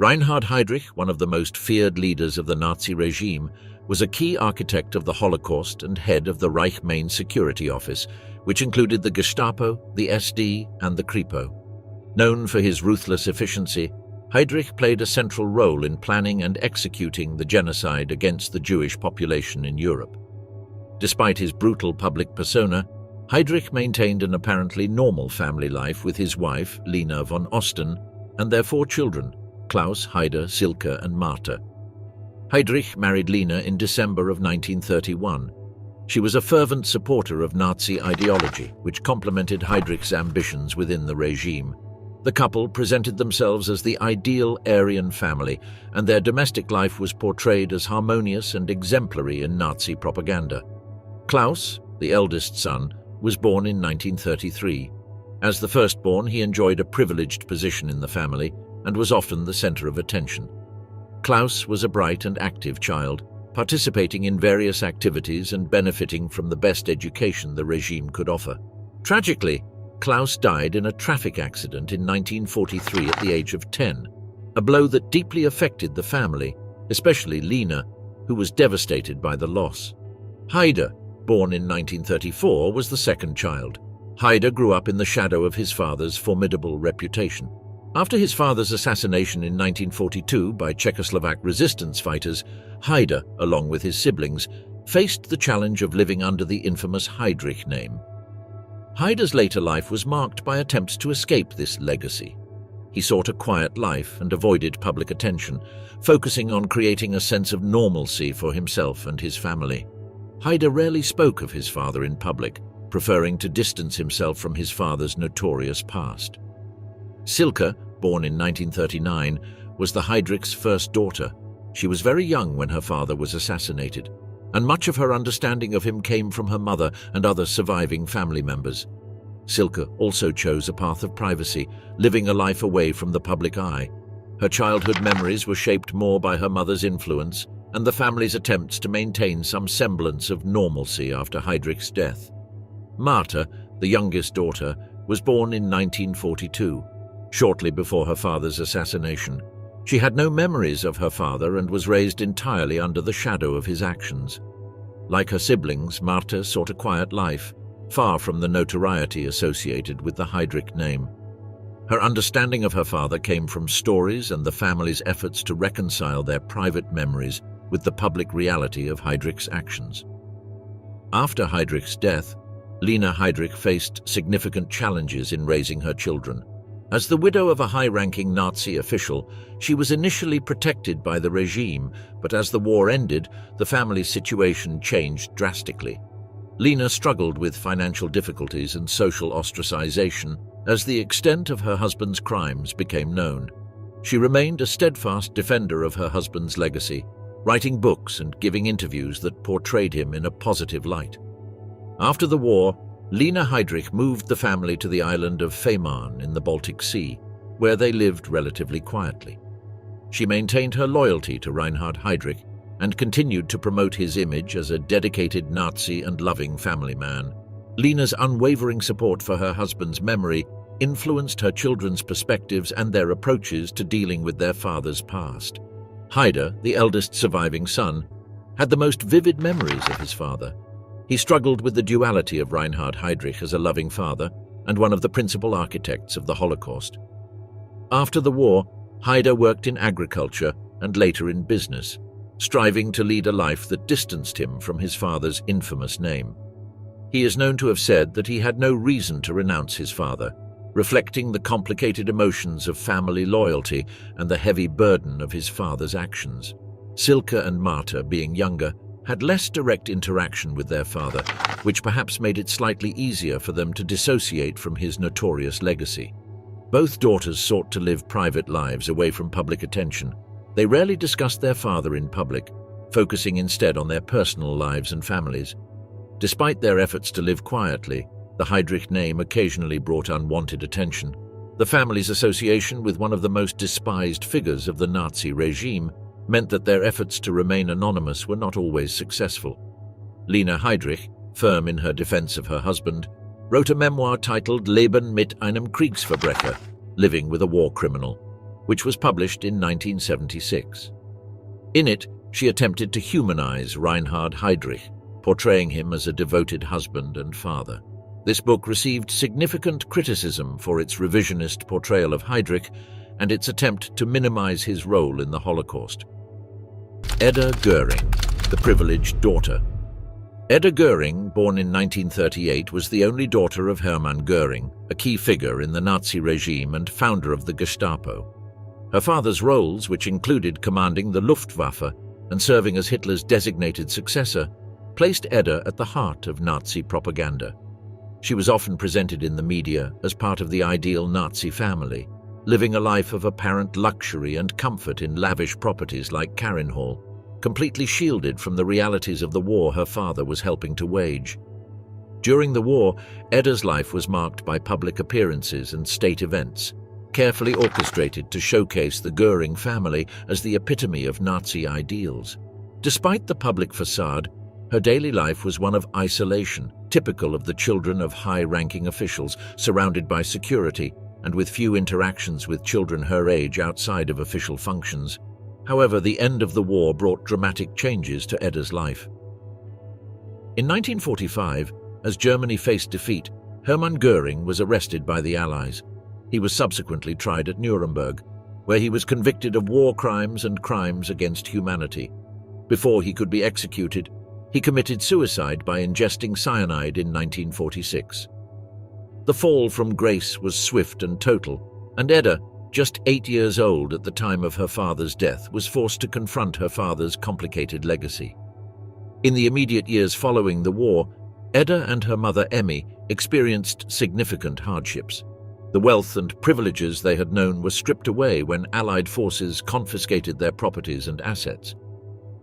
Reinhard Heydrich, one of the most feared leaders of the Nazi regime, was a key architect of the Holocaust and head of the Reich Main Security Office, which included the Gestapo, the SD, and the Kripo. Known for his ruthless efficiency, Heydrich played a central role in planning and executing the genocide against the Jewish population in Europe. Despite his brutal public persona, Heydrich maintained an apparently normal family life with his wife, Lina von Osten, and their 4 children, Klaus, Heider, Silke, and Marte. Heydrich married Lina in December of 1931. She was a fervent supporter of Nazi ideology, which complemented Heydrich's ambitions within the regime. The couple presented themselves as the ideal Aryan family, and their domestic life was portrayed as harmonious and exemplary in Nazi propaganda. Klaus, the eldest son, was born in 1933. As the firstborn, he enjoyed a privileged position in the family and was often the center of attention. Klaus was a bright and active child, participating in various activities and benefiting from the best education the regime could offer. Tragically, Klaus died in a traffic accident in 1943 at the age of 10, a blow that deeply affected the family, especially Lina, who was devastated by the loss. Heider, born in 1934, was the second child. Heider grew up in the shadow of his father's formidable reputation. After his father's assassination in 1942 by Czechoslovak resistance fighters, Heider, along with his siblings, faced the challenge of living under the infamous Heydrich name. Heider's later life was marked by attempts to escape this legacy. He sought a quiet life and avoided public attention, focusing on creating a sense of normalcy for himself and his family. Heider rarely spoke of his father in public, preferring to distance himself from his father's notorious past. Silke, born in 1939, was the Heydrich's first daughter. She was very young when her father was assassinated, and much of her understanding of him came from her mother and other surviving family members. Silke also chose a path of privacy, living a life away from the public eye. Her childhood memories were shaped more by her mother's influence and the family's attempts to maintain some semblance of normalcy after Heydrich's death. Marte, the youngest daughter, was born in 1942. Shortly before her father's assassination. She had no memories of her father and was raised entirely under the shadow of his actions. Like her siblings, Marte sought a quiet life, far from the notoriety associated with the Heydrich name. Her understanding of her father came from stories and the family's efforts to reconcile their private memories with the public reality of Heydrich's actions. After Heydrich's death, Lina Heydrich faced significant challenges in raising her children. As the widow of a high-ranking Nazi official, she was initially protected by the regime, but as the war ended, the family's situation changed drastically. Lina struggled with financial difficulties and social ostracization as the extent of her husband's crimes became known. She remained a steadfast defender of her husband's legacy, writing books and giving interviews that portrayed him in a positive light. After the war, Lina Heydrich moved the family to the island of Fehmarn in the Baltic Sea, where they lived relatively quietly. She maintained her loyalty to Reinhard Heydrich and continued to promote his image as a dedicated Nazi and loving family man. Lina's unwavering support for her husband's memory influenced her children's perspectives and their approaches to dealing with their father's past. Heider, the eldest surviving son, had the most vivid memories of his father. He struggled with the duality of Reinhard Heydrich as a loving father and one of the principal architects of the Holocaust. After the war, Heider worked in agriculture and later in business, striving to lead a life that distanced him from his father's infamous name. He is known to have said that he had no reason to renounce his father, reflecting the complicated emotions of family loyalty and the heavy burden of his father's actions. Silke and Marte, being younger, had less direct interaction with their father, which perhaps made it slightly easier for them to dissociate from his notorious legacy. Both daughters sought to live private lives away from public attention. They rarely discussed their father in public, focusing instead on their personal lives and families. Despite their efforts to live quietly, the Heydrich name occasionally brought unwanted attention. The family's association with one of the most despised figures of the Nazi regime meant that their efforts to remain anonymous were not always successful. Lina Heydrich, firm in her defense of her husband, wrote a memoir titled Leben mit einem Kriegsverbrecher, Living with a War Criminal, which was published in 1976. In it, she attempted to humanize Reinhard Heydrich, portraying him as a devoted husband and father. This book received significant criticism for its revisionist portrayal of Heydrich and its attempt to minimize his role in the Holocaust. Eda Guring, the privileged daughter. Eda Guring, born in 1938, was the only daughter of Hermann Göring, a key figure in the Nazi regime and founder of the Gestapo. Her father's roles, which included commanding the Luftwaffe and serving as Hitler's designated successor, placed Eda at the heart of Nazi propaganda. She was often presented in the media as part of the ideal Nazi family, living a life of apparent luxury and comfort in lavish properties like Hall, completely shielded from the realities of the war her father was helping to wage. During the war, Eda's life was marked by public appearances and state events, carefully orchestrated to showcase the Göring family as the epitome of Nazi ideals. Despite the public facade, her daily life was one of isolation, typical of the children of high-ranking officials, surrounded by security and with few interactions with children her age outside of official functions. However, the end of the war brought dramatic changes to Eda's life. In 1945, as Germany faced defeat, Hermann Göring was arrested by the Allies. He was subsequently tried at Nuremberg, where he was convicted of war crimes and crimes against humanity. Before he could be executed, he committed suicide by ingesting cyanide in 1946. The fall from grace was swift and total, and Eda, just 8 years old at the time of her father's death, was forced to confront her father's complicated legacy. In the immediate years following the war, Eda and her mother Emmy experienced significant hardships. The wealth and privileges they had known were stripped away when Allied forces confiscated their properties and assets.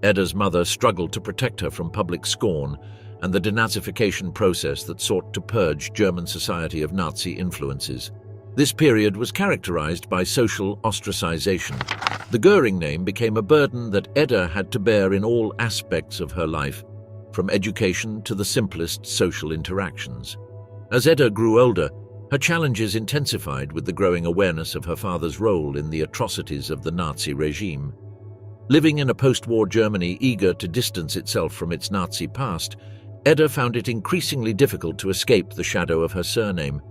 Eda's mother struggled to protect her from public scorn and the denazification process that sought to purge German society of Nazi influences. This period was characterized by social ostracization. The Göring name became a burden that Eda had to bear in all aspects of her life, from education to the simplest social interactions. As Eda grew older, her challenges intensified with the growing awareness of her father's role in the atrocities of the Nazi regime. Living in a post-war Germany eager to distance itself from its Nazi past, Eda found it increasingly difficult to escape the shadow of her surname.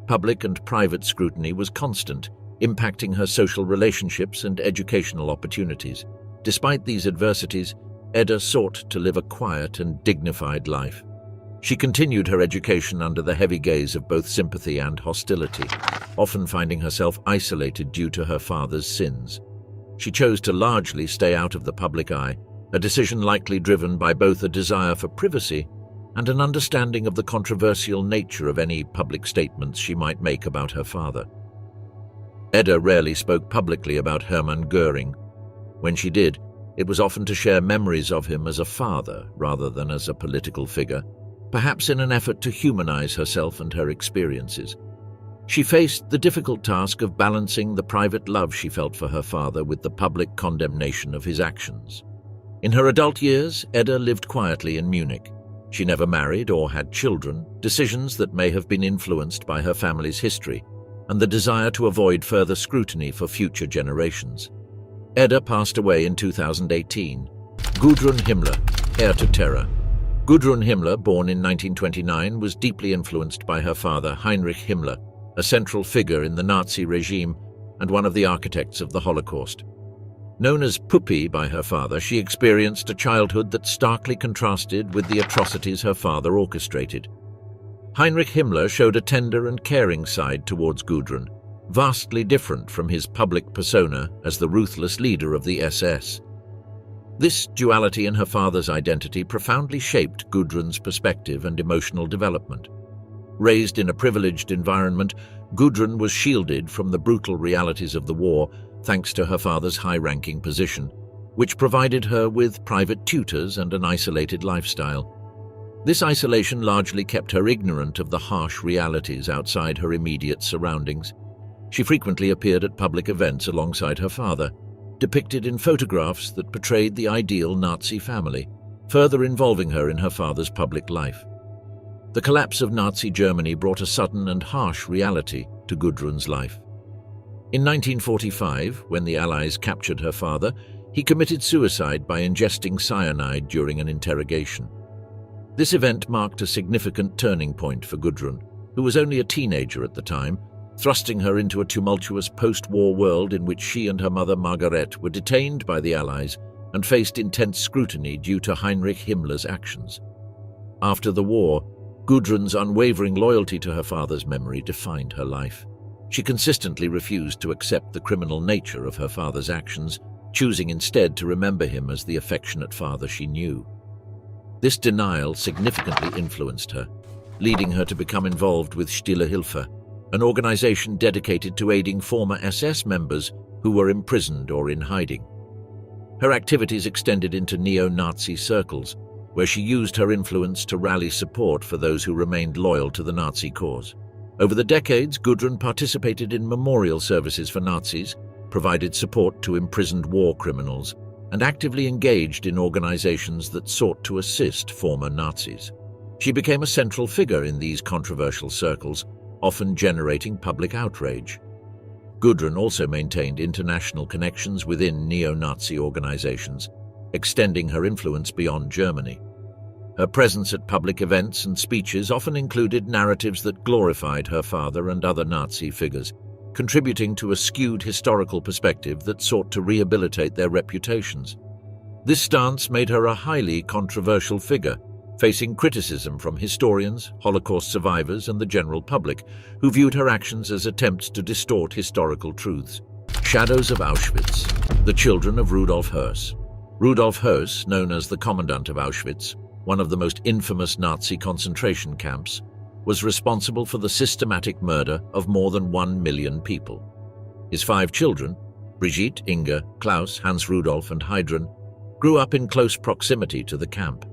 Public and private scrutiny was constant, impacting her social relationships and educational opportunities. Despite these adversities, Eda sought to live a quiet and dignified life. She continued her education under the heavy gaze of both sympathy and hostility, often finding herself isolated due to her father's sins. She chose to largely stay out of the public eye, a decision likely driven by both a desire for privacy and an understanding of the controversial nature of any public statements she might make about her father. Eda rarely spoke publicly about Hermann Göring. When she did, it was often to share memories of him as a father rather than as a political figure, perhaps in an effort to humanize herself and her experiences. She faced the difficult task of balancing the private love she felt for her father with the public condemnation of his actions. In her adult years, Eda lived quietly in Munich. She never married or had children, decisions that may have been influenced by her family's history and the desire to avoid further scrutiny for future generations. Eda passed away in 2018. Gudrun Himmler, heir to terror. Gudrun Himmler, born in 1929, was deeply influenced by her father, Heinrich Himmler, a central figure in the Nazi regime and one of the architects of the Holocaust. Known as Puppy by her father, she experienced a childhood that starkly contrasted with the atrocities her father orchestrated. Heinrich Himmler showed a tender and caring side towards Gudrun, vastly different from his public persona as the ruthless leader of the SS. This duality in her father's identity profoundly shaped Gudrun's perspective and emotional development. Raised in a privileged environment, Gudrun was shielded from the brutal realities of the war thanks to her father's high-ranking position, which provided her with private tutors and an isolated lifestyle. This isolation largely kept her ignorant of the harsh realities outside her immediate surroundings. She frequently appeared at public events alongside her father, depicted in photographs that portrayed the ideal Nazi family, further involving her in her father's public life. The collapse of Nazi Germany brought a sudden and harsh reality to Gudrun's life. In 1945, when the Allies captured her father, he committed suicide by ingesting cyanide during an interrogation. This event marked a significant turning point for Gudrun, who was only a teenager at the time, thrusting her into a tumultuous post-war world in which she and her mother Margaret were detained by the Allies and faced intense scrutiny due to Heinrich Himmler's actions. After the war, Gudrun's unwavering loyalty to her father's memory defined her life. She consistently refused to accept the criminal nature of her father's actions, choosing instead to remember him as the affectionate father she knew. This denial significantly influenced her, leading her to become involved with Stille Hilfe, an organization dedicated to aiding former SS members who were imprisoned or in hiding. Her activities extended into neo-Nazi circles, where she used her influence to rally support for those who remained loyal to the Nazi cause. Over the decades, Gudrun participated in memorial services for Nazis, provided support to imprisoned war criminals, and actively engaged in organizations that sought to assist former Nazis. She became a central figure in these controversial circles, often generating public outrage. Gudrun also maintained international connections within neo-Nazi organizations, extending her influence beyond Germany. Her presence at public events and speeches often included narratives that glorified her father and other Nazi figures, contributing to a skewed historical perspective that sought to rehabilitate their reputations. This stance made her a highly controversial figure, facing criticism from historians, Holocaust survivors, and the general public, who viewed her actions as attempts to distort historical truths. Shadows of Auschwitz. The children of Rudolf Hess. Rudolf Hess, known as the Commandant of Auschwitz, one of the most infamous Nazi concentration camps, was responsible for the systematic murder of more than 1 million people. His 5 children, Brigitte, Inge, Klaus, Hans Rudolf, and Heydrich, grew up in close proximity to the camp.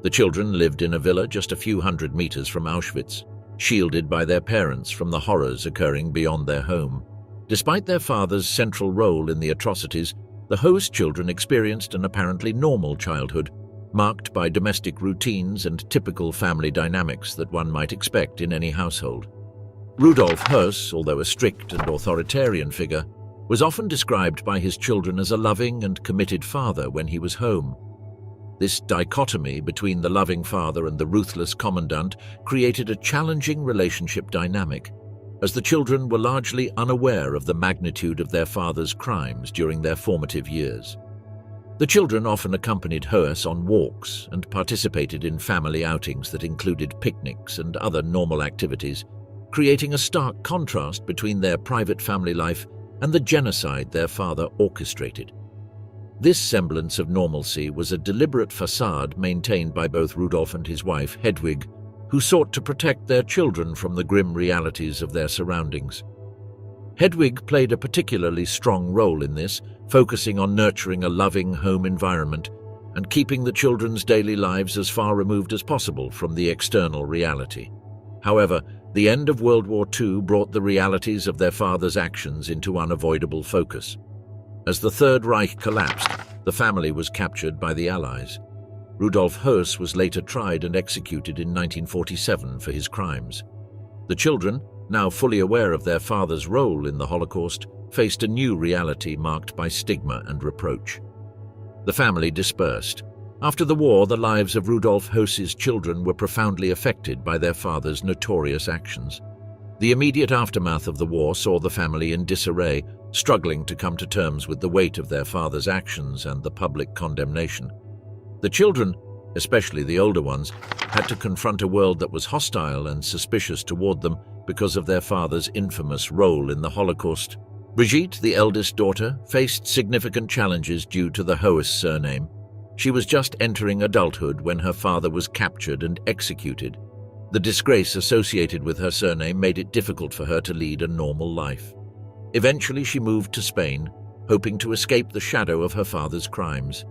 The children lived in a villa just a few hundred meters from Auschwitz, shielded by their parents from the horrors occurring beyond their home. Despite their father's central role in the atrocities, the Hess children experienced an apparently normal childhood, marked by domestic routines and typical family dynamics that one might expect in any household. Rudolf Hess, although a strict and authoritarian figure, was often described by his children as a loving and committed father when he was home. This dichotomy between the loving father and the ruthless commandant created a challenging relationship dynamic, as the children were largely unaware of the magnitude of their father's crimes during their formative years. The children often accompanied Hess on walks and participated in family outings that included picnics and other normal activities, creating a stark contrast between their private family life and the genocide their father orchestrated. This semblance of normalcy was a deliberate facade maintained by both Rudolf and his wife, Hedwig, who sought to protect their children from the grim realities of their surroundings. Hedwig played a particularly strong role in this, focusing on nurturing a loving home environment and keeping the children's daily lives as far removed as possible from the external reality. However, the end of World War II brought the realities of their father's actions into unavoidable focus. As the Third Reich collapsed, the family was captured by the Allies. Rudolf Hess was later tried and executed in 1947 for his crimes. The children, now fully aware of their father's role in the Holocaust, faced a new reality marked by stigma and reproach. The family dispersed. After the war, the lives of Rudolf Hess's children were profoundly affected by their father's notorious actions. The immediate aftermath of the war saw the family in disarray, struggling to come to terms with the weight of their father's actions and the public condemnation. The children, especially the older ones, had to confront a world that was hostile and suspicious toward them because of their father's infamous role in the Holocaust. Brigitte, the eldest daughter, faced significant challenges due to the Hess surname. She was just entering adulthood when her father was captured and executed. The disgrace associated with her surname made it difficult for her to lead a normal life. Eventually, she moved to Spain, hoping to escape the shadow of her father's crimes.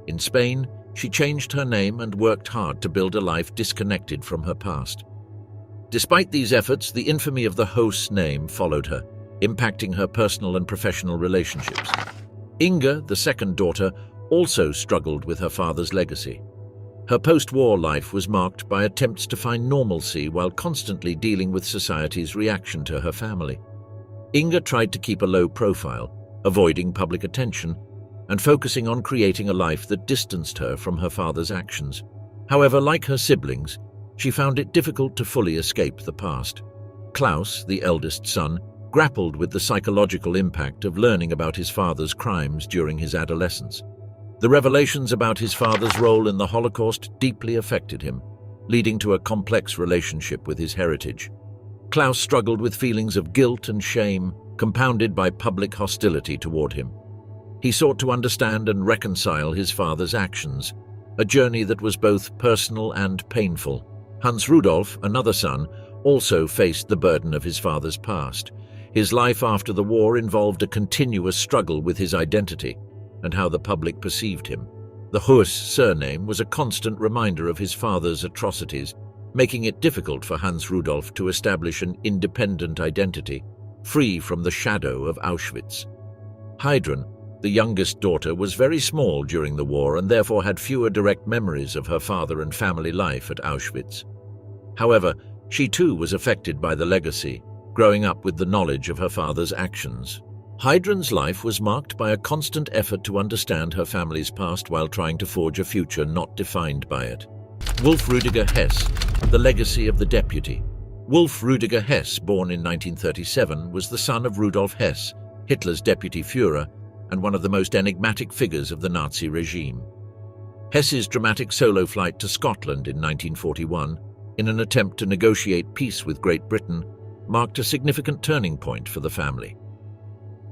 In Spain, she changed her name and worked hard to build a life disconnected from her past. Despite these efforts, the infamy of the Hess name followed her, impacting her personal and professional relationships. Inge, the second daughter, also struggled with her father's legacy. Her post-war life was marked by attempts to find normalcy while constantly dealing with society's reaction to her family. Inga tried to keep a low profile, avoiding public attention, and focusing on creating a life that distanced her from her father's actions. However, like her siblings, she found it difficult to fully escape the past. Klaus, the eldest son, grappled with the psychological impact of learning about his father's crimes during his adolescence. The revelations about his father's role in the Holocaust deeply affected him, leading to a complex relationship with his heritage. Klaus struggled with feelings of guilt and shame, compounded by public hostility toward him. He sought to understand and reconcile his father's actions, a journey that was both personal and painful. Hans Rudolf, another son, also faced the burden of his father's past. His life after the war involved a continuous struggle with his identity and how the public perceived him. The Hess surname was a constant reminder of his father's atrocities, making it difficult for Hans Rudolf to establish an independent identity, free from the shadow of Auschwitz. Heydrich, the youngest daughter, was very small during the war and therefore had fewer direct memories of her father and family life at Auschwitz. However, she too was affected by the legacy, growing up with the knowledge of her father's actions. Heydrich's life was marked by a constant effort to understand her family's past while trying to forge a future not defined by it. Wolf Rüdiger Hess, the legacy of the deputy. Wolf Rüdiger Hess, born in 1937, was the son of Rudolf Hess, Hitler's deputy Führer, and one of the most enigmatic figures of the Nazi regime. Hess's dramatic solo flight to Scotland in 1941, in an attempt to negotiate peace with Great Britain, marked a significant turning point for the family.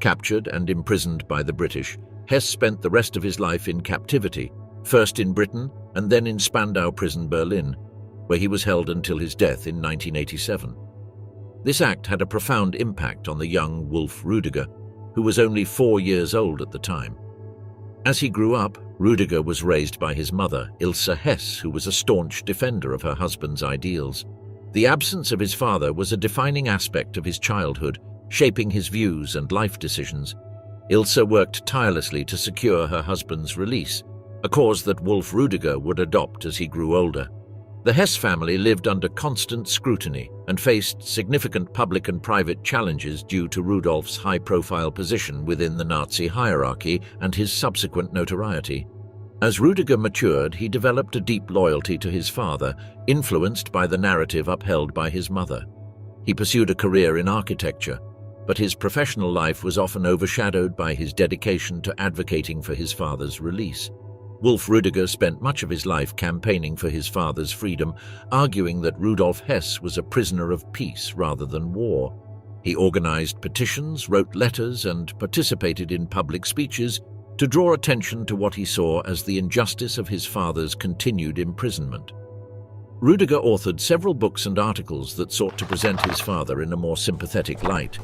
Captured and imprisoned by the British, Hess spent the rest of his life in captivity, first in Britain and then in Spandau Prison, Berlin, where he was held until his death in 1987. This act had a profound impact on the young Wolf Rüdiger, who was only 4 years old at the time. As he grew up, Rüdiger was raised by his mother, Ilse Hess, who was a staunch defender of her husband's ideals. The absence of his father was a defining aspect of his childhood, shaping his views and life decisions. Ilse worked tirelessly to secure her husband's release, a cause that Wolf Rüdiger would adopt as he grew older. The Hess family lived under constant scrutiny and faced significant public and private challenges due to Rudolf's high-profile position within the Nazi hierarchy and his subsequent notoriety. As Rüdiger matured, he developed a deep loyalty to his father, influenced by the narrative upheld by his mother. He pursued a career in architecture, but his professional life was often overshadowed by his dedication to advocating for his father's release. Wolf Rüdiger spent much of his life campaigning for his father's freedom, arguing that Rudolf Hess was a prisoner of peace rather than war. He organized petitions, wrote letters, and participated in public speeches to draw attention to what he saw as the injustice of his father's continued imprisonment. Rüdiger authored several books and articles that sought to present his father in a more sympathetic light.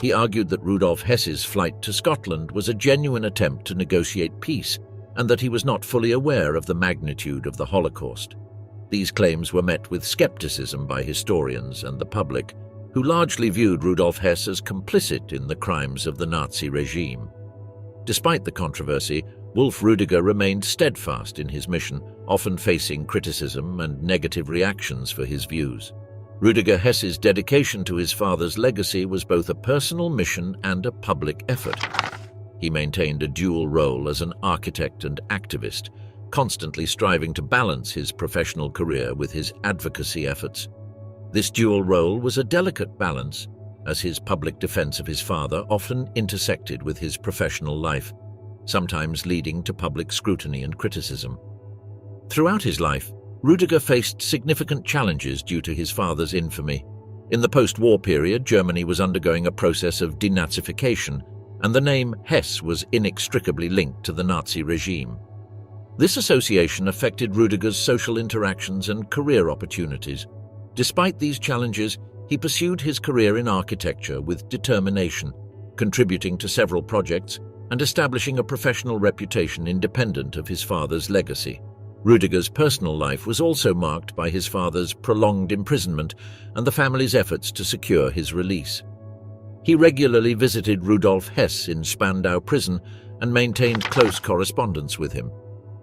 He argued that Rudolf Hess's flight to Scotland was a genuine attempt to negotiate peace, and that he was not fully aware of the magnitude of the Holocaust. These claims were met with skepticism by historians and the public, who largely viewed Rudolf Hess as complicit in the crimes of the Nazi regime. Despite the controversy, Wolf Rüdiger remained steadfast in his mission, often facing criticism and negative reactions for his views. Rüdiger Hess's dedication to his father's legacy was both a personal mission and a public effort. He maintained a dual role as an architect and activist, constantly striving to balance his professional career with his advocacy efforts. This dual role was a delicate balance, as his public defense of his father often intersected with his professional life, sometimes leading to public scrutiny and criticism. Throughout his life, Rüdiger faced significant challenges due to his father's infamy. In the post-war period, Germany was undergoing a process of denazification, and the name Hess was inextricably linked to the Nazi regime. This association affected Rüdiger's social interactions and career opportunities. Despite these challenges, he pursued his career in architecture with determination, contributing to several projects and establishing a professional reputation independent of his father's legacy. Rüdiger's personal life was also marked by his father's prolonged imprisonment and the family's efforts to secure his release. He regularly visited Rudolf Hess in Spandau Prison and maintained close correspondence with him.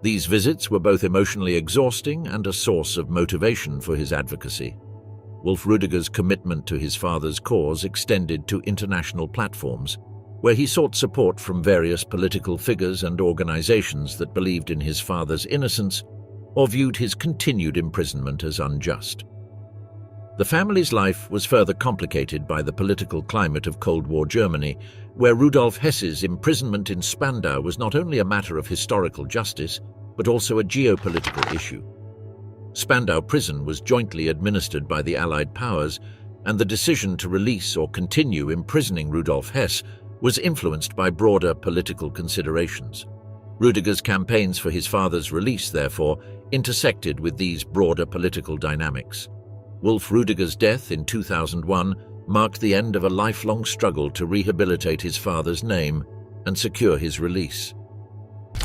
These visits were both emotionally exhausting and a source of motivation for his advocacy. Wolf Rudiger's commitment to his father's cause extended to international platforms, where he sought support from various political figures and organizations that believed in his father's innocence or viewed his continued imprisonment as unjust. The family's life was further complicated by the political climate of Cold War Germany, where Rudolf Hess's imprisonment in Spandau was not only a matter of historical justice, but also a geopolitical issue. Spandau prison was jointly administered by the Allied powers, and the decision to release or continue imprisoning Rudolf Hess was influenced by broader political considerations. Rudiger's campaigns for his father's release, therefore, intersected with these broader political dynamics. Wolf Rudiger's death in 2001 marked the end of a lifelong struggle to rehabilitate his father's name and secure his release.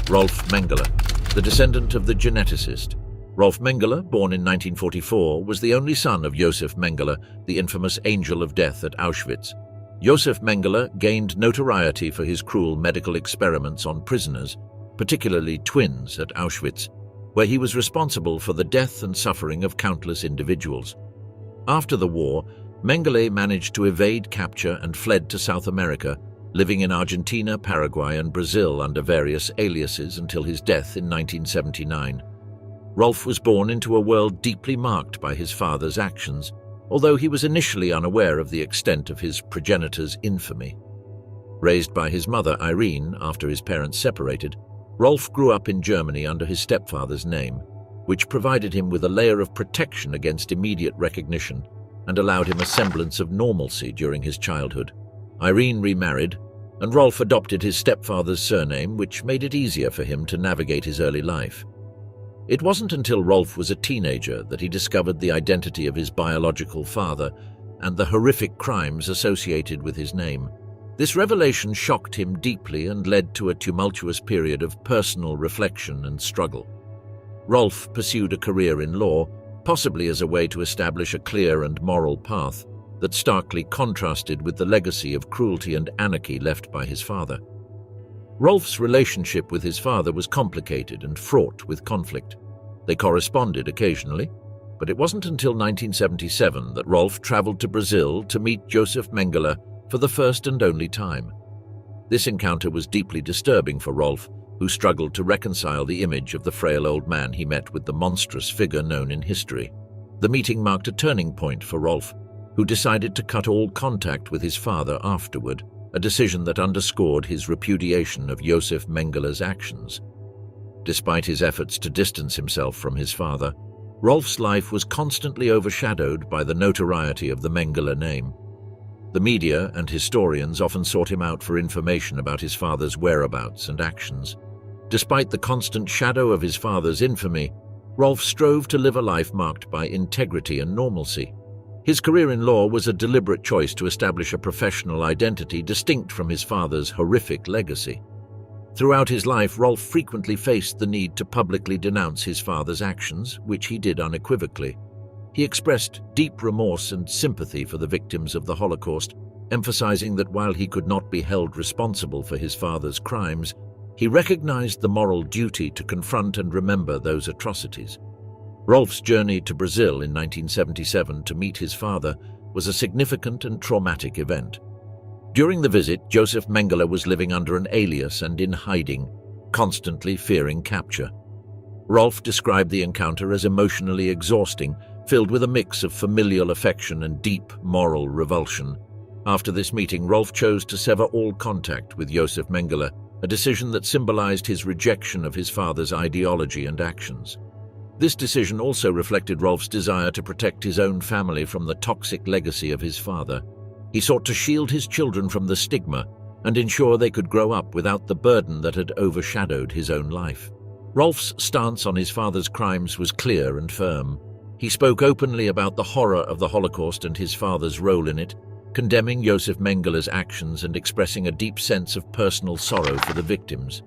Rolf Mengele, the descendant of the geneticist. Rolf Mengele, born in 1944, was the only son of Josef Mengele, the infamous Angel of Death at Auschwitz. Josef Mengele gained notoriety for his cruel medical experiments on prisoners, particularly twins at Auschwitz, where he was responsible for the death and suffering of countless individuals. After the war, Mengele managed to evade capture and fled to South America, living in Argentina, Paraguay, and Brazil under various aliases until his death in 1979. Rolf was born into a world deeply marked by his father's actions, although he was initially unaware of the extent of his progenitor's infamy. Raised by his mother Irene after his parents separated, Rolf grew up in Germany under his stepfather's name, which provided him with a layer of protection against immediate recognition and allowed him a semblance of normalcy during his childhood. Irene remarried, and Rolf adopted his stepfather's surname, which made it easier for him to navigate his early life. It wasn't until Rolf was a teenager that he discovered the identity of his biological father and the horrific crimes associated with his name. This revelation shocked him deeply and led to a tumultuous period of personal reflection and struggle. Rolf pursued a career in law, possibly as a way to establish a clear and moral path that starkly contrasted with the legacy of cruelty and anarchy left by his father. Rolf's relationship with his father was complicated and fraught with conflict. They corresponded occasionally, but it wasn't until 1977 that Rolf traveled to Brazil to meet Josef Mengele for the first and only time. This encounter was deeply disturbing for Rolf, who struggled to reconcile the image of the frail old man he met with the monstrous figure known in history. The meeting marked a turning point for Rolf, who decided to cut all contact with his father afterward, a decision that underscored his repudiation of Josef Mengele's actions. Despite his efforts to distance himself from his father, Rolf's life was constantly overshadowed by the notoriety of the Mengele name. The media and historians often sought him out for information about his father's whereabouts and actions. Despite the constant shadow of his father's infamy, Rolf strove to live a life marked by integrity and normalcy. His career in law was a deliberate choice to establish a professional identity distinct from his father's horrific legacy. Throughout his life, Rolf frequently faced the need to publicly denounce his father's actions, which he did unequivocally. He expressed deep remorse and sympathy for the victims of the Holocaust, emphasizing that while he could not be held responsible for his father's crimes, he recognized the moral duty to confront and remember those atrocities. Rolf's journey to Brazil in 1977 to meet his father was a significant and traumatic event. During the visit, Josef Mengele was living under an alias and in hiding, constantly fearing capture. Rolf described the encounter as emotionally exhausting, filled with a mix of familial affection and deep moral revulsion. After this meeting, Rolf chose to sever all contact with Josef Mengele, a decision that symbolized his rejection of his father's ideology and actions. This decision also reflected Rolf's desire to protect his own family from the toxic legacy of his father. He sought to shield his children from the stigma and ensure they could grow up without the burden that had overshadowed his own life. Rolf's stance on his father's crimes was clear and firm. He spoke openly about the horror of the Holocaust and his father's role in it, condemning Josef Mengele's actions and expressing a deep sense of personal sorrow for the victims.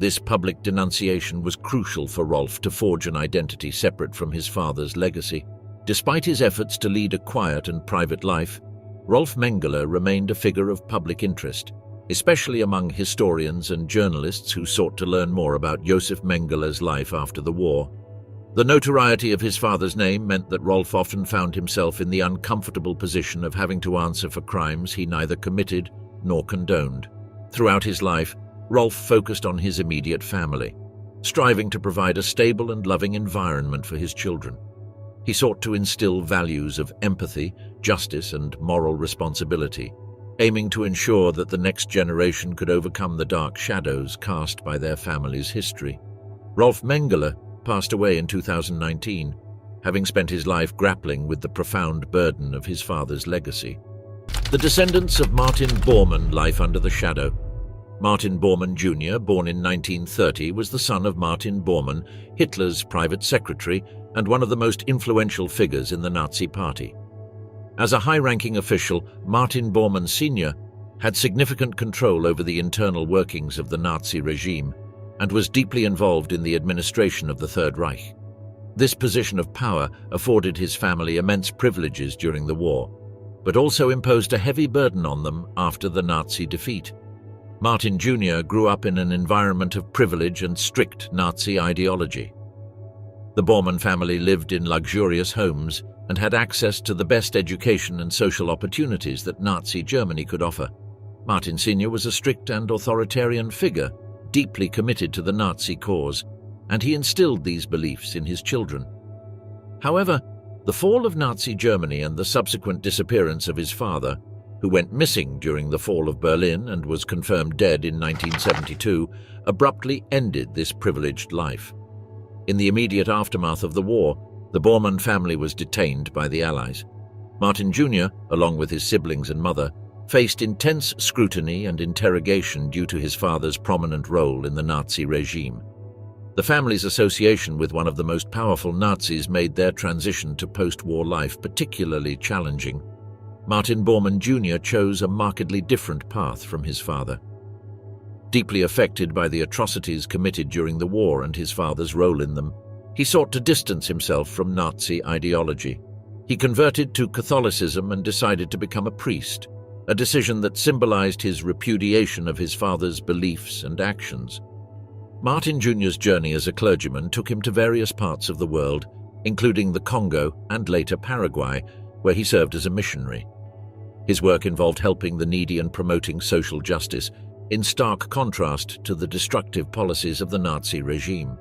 This public denunciation was crucial for Rolf to forge an identity separate from his father's legacy. Despite his efforts to lead a quiet and private life, Rolf Mengele remained a figure of public interest, especially among historians and journalists who sought to learn more about Josef Mengele's life after the war. The notoriety of his father's name meant that Rolf often found himself in the uncomfortable position of having to answer for crimes he neither committed nor condoned. Throughout his life, Rolf focused on his immediate family, striving to provide a stable and loving environment for his children. He sought to instill values of empathy, justice, and moral responsibility, aiming to ensure that the next generation could overcome the dark shadows cast by their family's history. Rolf Mengele passed away in 2019, having spent his life grappling with the profound burden of his father's legacy. The descendants of Martin Bormann, life under the shadow. Martin Bormann Jr., born in 1930, was the son of Martin Bormann, Hitler's private secretary and one of the most influential figures in the Nazi Party. As a high-ranking official, Martin Bormann Sr. had significant control over the internal workings of the Nazi regime and was deeply involved in the administration of the Third Reich. This position of power afforded his family immense privileges during the war, but also imposed a heavy burden on them after the Nazi defeat. Martin Jr. grew up in an environment of privilege and strict Nazi ideology. The Bormann family lived in luxurious homes and had access to the best education and social opportunities that Nazi Germany could offer. Martin Sr. was a strict and authoritarian figure, deeply committed to the Nazi cause, and he instilled these beliefs in his children. However, the fall of Nazi Germany and the subsequent disappearance of his father, who went missing during the fall of Berlin and was confirmed dead in 1972, abruptly ended this privileged life. In the immediate aftermath of the war, the Bormann family was detained by the Allies. Martin Jr., along with his siblings and mother, faced intense scrutiny and interrogation due to his father's prominent role in the Nazi regime. The family's association with one of the most powerful Nazis made their transition to post-war life particularly challenging. Martin Bormann Jr. chose a markedly different path from his father. Deeply affected by the atrocities committed during the war and his father's role in them, he sought to distance himself from Nazi ideology. He converted to Catholicism and decided to become a priest, a decision that symbolized his repudiation of his father's beliefs and actions. Martin Jr.'s journey as a clergyman took him to various parts of the world, including the Congo and later Paraguay, where he served as a missionary. His work involved helping the needy and promoting social justice, in stark contrast to the destructive policies of the Nazi regime.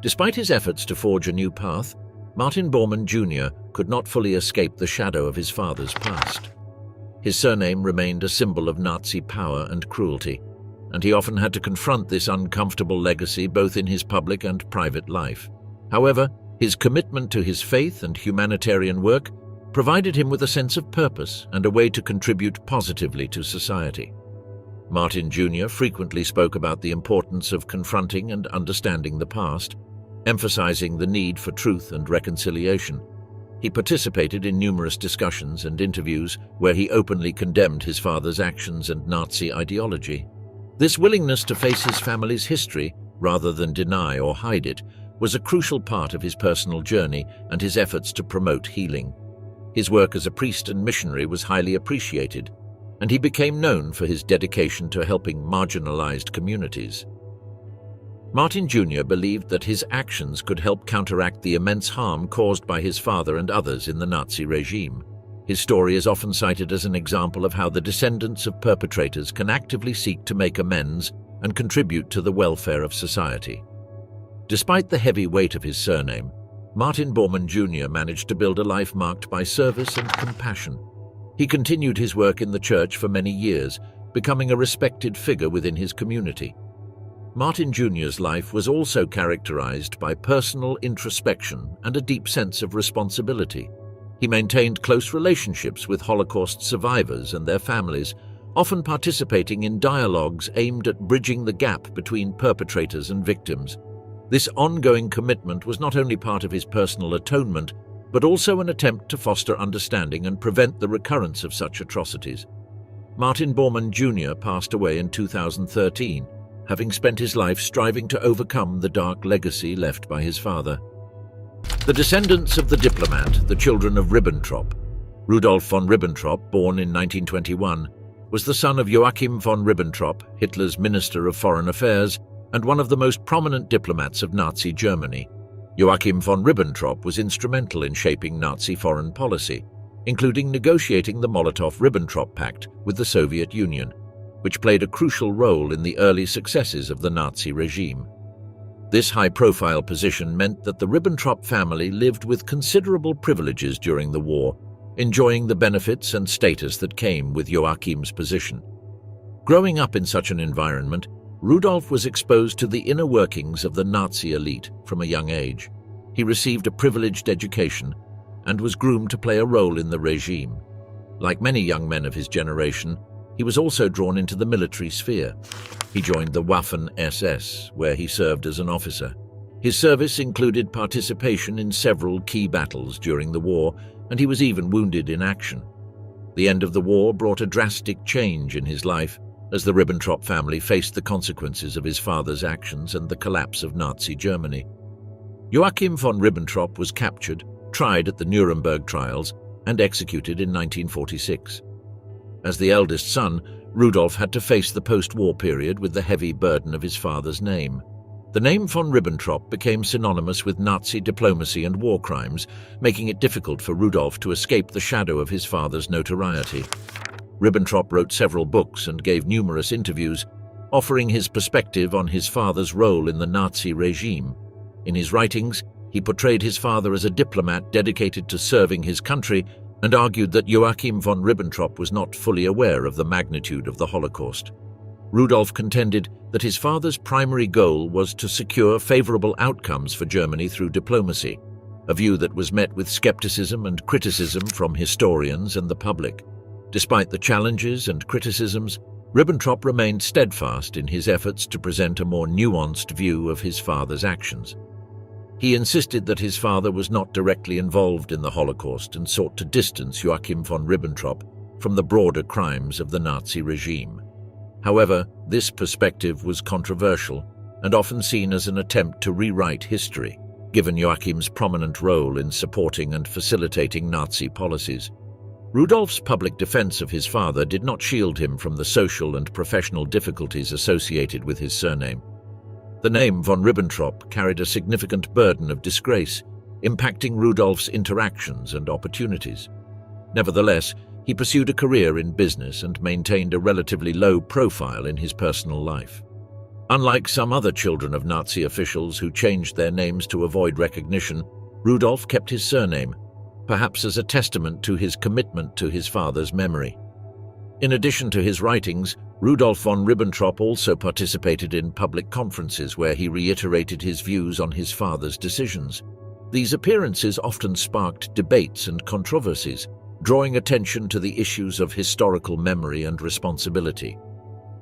Despite his efforts to forge a new path, Martin Bormann Jr. could not fully escape the shadow of his father's past. His surname remained a symbol of Nazi power and cruelty, and he often had to confront this uncomfortable legacy both in his public and private life. However, his commitment to his faith and humanitarian work provided him with a sense of purpose and a way to contribute positively to society. Martin Jr. frequently spoke about the importance of confronting and understanding the past, emphasizing the need for truth and reconciliation. He participated in numerous discussions and interviews where he openly condemned his father's actions and Nazi ideology. This willingness to face his family's history, rather than deny or hide it, was a crucial part of his personal journey and his efforts to promote healing. His work as a priest and missionary was highly appreciated, and he became known for his dedication to helping marginalized communities. Martin Jr. believed that his actions could help counteract the immense harm caused by his father and others in the Nazi regime. His story is often cited as an example of how the descendants of perpetrators can actively seek to make amends and contribute to the welfare of society. Despite the heavy weight of his surname, Martin Bormann Jr. managed to build a life marked by service and compassion. He continued his work in the church for many years, becoming a respected figure within his community. Martin Jr.'s life was also characterized by personal introspection and a deep sense of responsibility. He maintained close relationships with Holocaust survivors and their families, often participating in dialogues aimed at bridging the gap between perpetrators and victims. This ongoing commitment was not only part of his personal atonement, but also an attempt to foster understanding and prevent the recurrence of such atrocities. Martin Bormann Jr. passed away in 2013, having spent his life striving to overcome the dark legacy left by his father. The descendants of the diplomat, the children of Ribbentrop. Rudolph von Ribbentrop, born in 1921, was the son of Joachim von Ribbentrop, Hitler's Minister of Foreign Affairs, and one of the most prominent diplomats of Nazi Germany. Joachim von Ribbentrop was instrumental in shaping Nazi foreign policy, including negotiating the Molotov-Ribbentrop Pact with the Soviet Union, which played a crucial role in the early successes of the Nazi regime. This high-profile position meant that the Ribbentrop family lived with considerable privileges during the war, enjoying the benefits and status that came with Joachim's position. Growing up in such an environment, Rudolf was exposed to the inner workings of the Nazi elite from a young age. He received a privileged education and was groomed to play a role in the regime. Like many young men of his generation, he was also drawn into the military sphere. He joined the Waffen-SS, where he served as an officer. His service included participation in several key battles during the war, and he was even wounded in action. The end of the war brought a drastic change in his life, as the Ribbentrop family faced the consequences of his father's actions and the collapse of Nazi Germany. Joachim von Ribbentrop was captured, tried at the Nuremberg trials, and executed in 1946. As the eldest son, Rudolf had to face the post-war period with the heavy burden of his father's name. The name von Ribbentrop became synonymous with Nazi diplomacy and war crimes, making it difficult for Rudolf to escape the shadow of his father's notoriety. Ribbentrop wrote several books and gave numerous interviews, offering his perspective on his father's role in the Nazi regime. In his writings, he portrayed his father as a diplomat dedicated to serving his country and argued that Joachim von Ribbentrop was not fully aware of the magnitude of the Holocaust. Rudolf contended that his father's primary goal was to secure favorable outcomes for Germany through diplomacy, a view that was met with skepticism and criticism from historians and the public. Despite the challenges and criticisms, Ribbentrop remained steadfast in his efforts to present a more nuanced view of his father's actions. He insisted that his father was not directly involved in the Holocaust and sought to distance Joachim von Ribbentrop from the broader crimes of the Nazi regime. However, this perspective was controversial and often seen as an attempt to rewrite history, given Joachim's prominent role in supporting and facilitating Nazi policies. Rudolf's public defense of his father did not shield him from the social and professional difficulties associated with his surname. The name von Ribbentrop carried a significant burden of disgrace, impacting Rudolf's interactions and opportunities. Nevertheless, he pursued a career in business and maintained a relatively low profile in his personal life. Unlike some other children of Nazi officials who changed their names to avoid recognition, Rudolf kept his surname, perhaps as a testament to his commitment to his father's memory. In addition to his writings, Rudolf von Ribbentrop also participated in public conferences where he reiterated his views on his father's decisions. These appearances often sparked debates and controversies, drawing attention to the issues of historical memory and responsibility.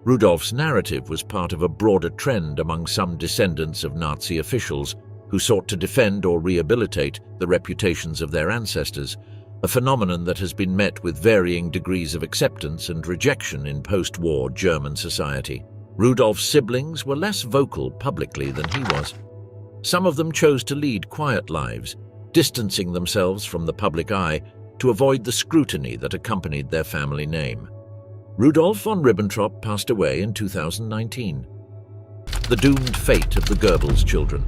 Rudolf's narrative was part of a broader trend among some descendants of Nazi officials who sought to defend or rehabilitate the reputations of their ancestors, a phenomenon that has been met with varying degrees of acceptance and rejection in post-war German society. Rudolf's siblings were less vocal publicly than he was. Some of them chose to lead quiet lives, distancing themselves from the public eye to avoid the scrutiny that accompanied their family name. Rudolf von Ribbentrop passed away in 2019. The doomed fate of the Goebbels children.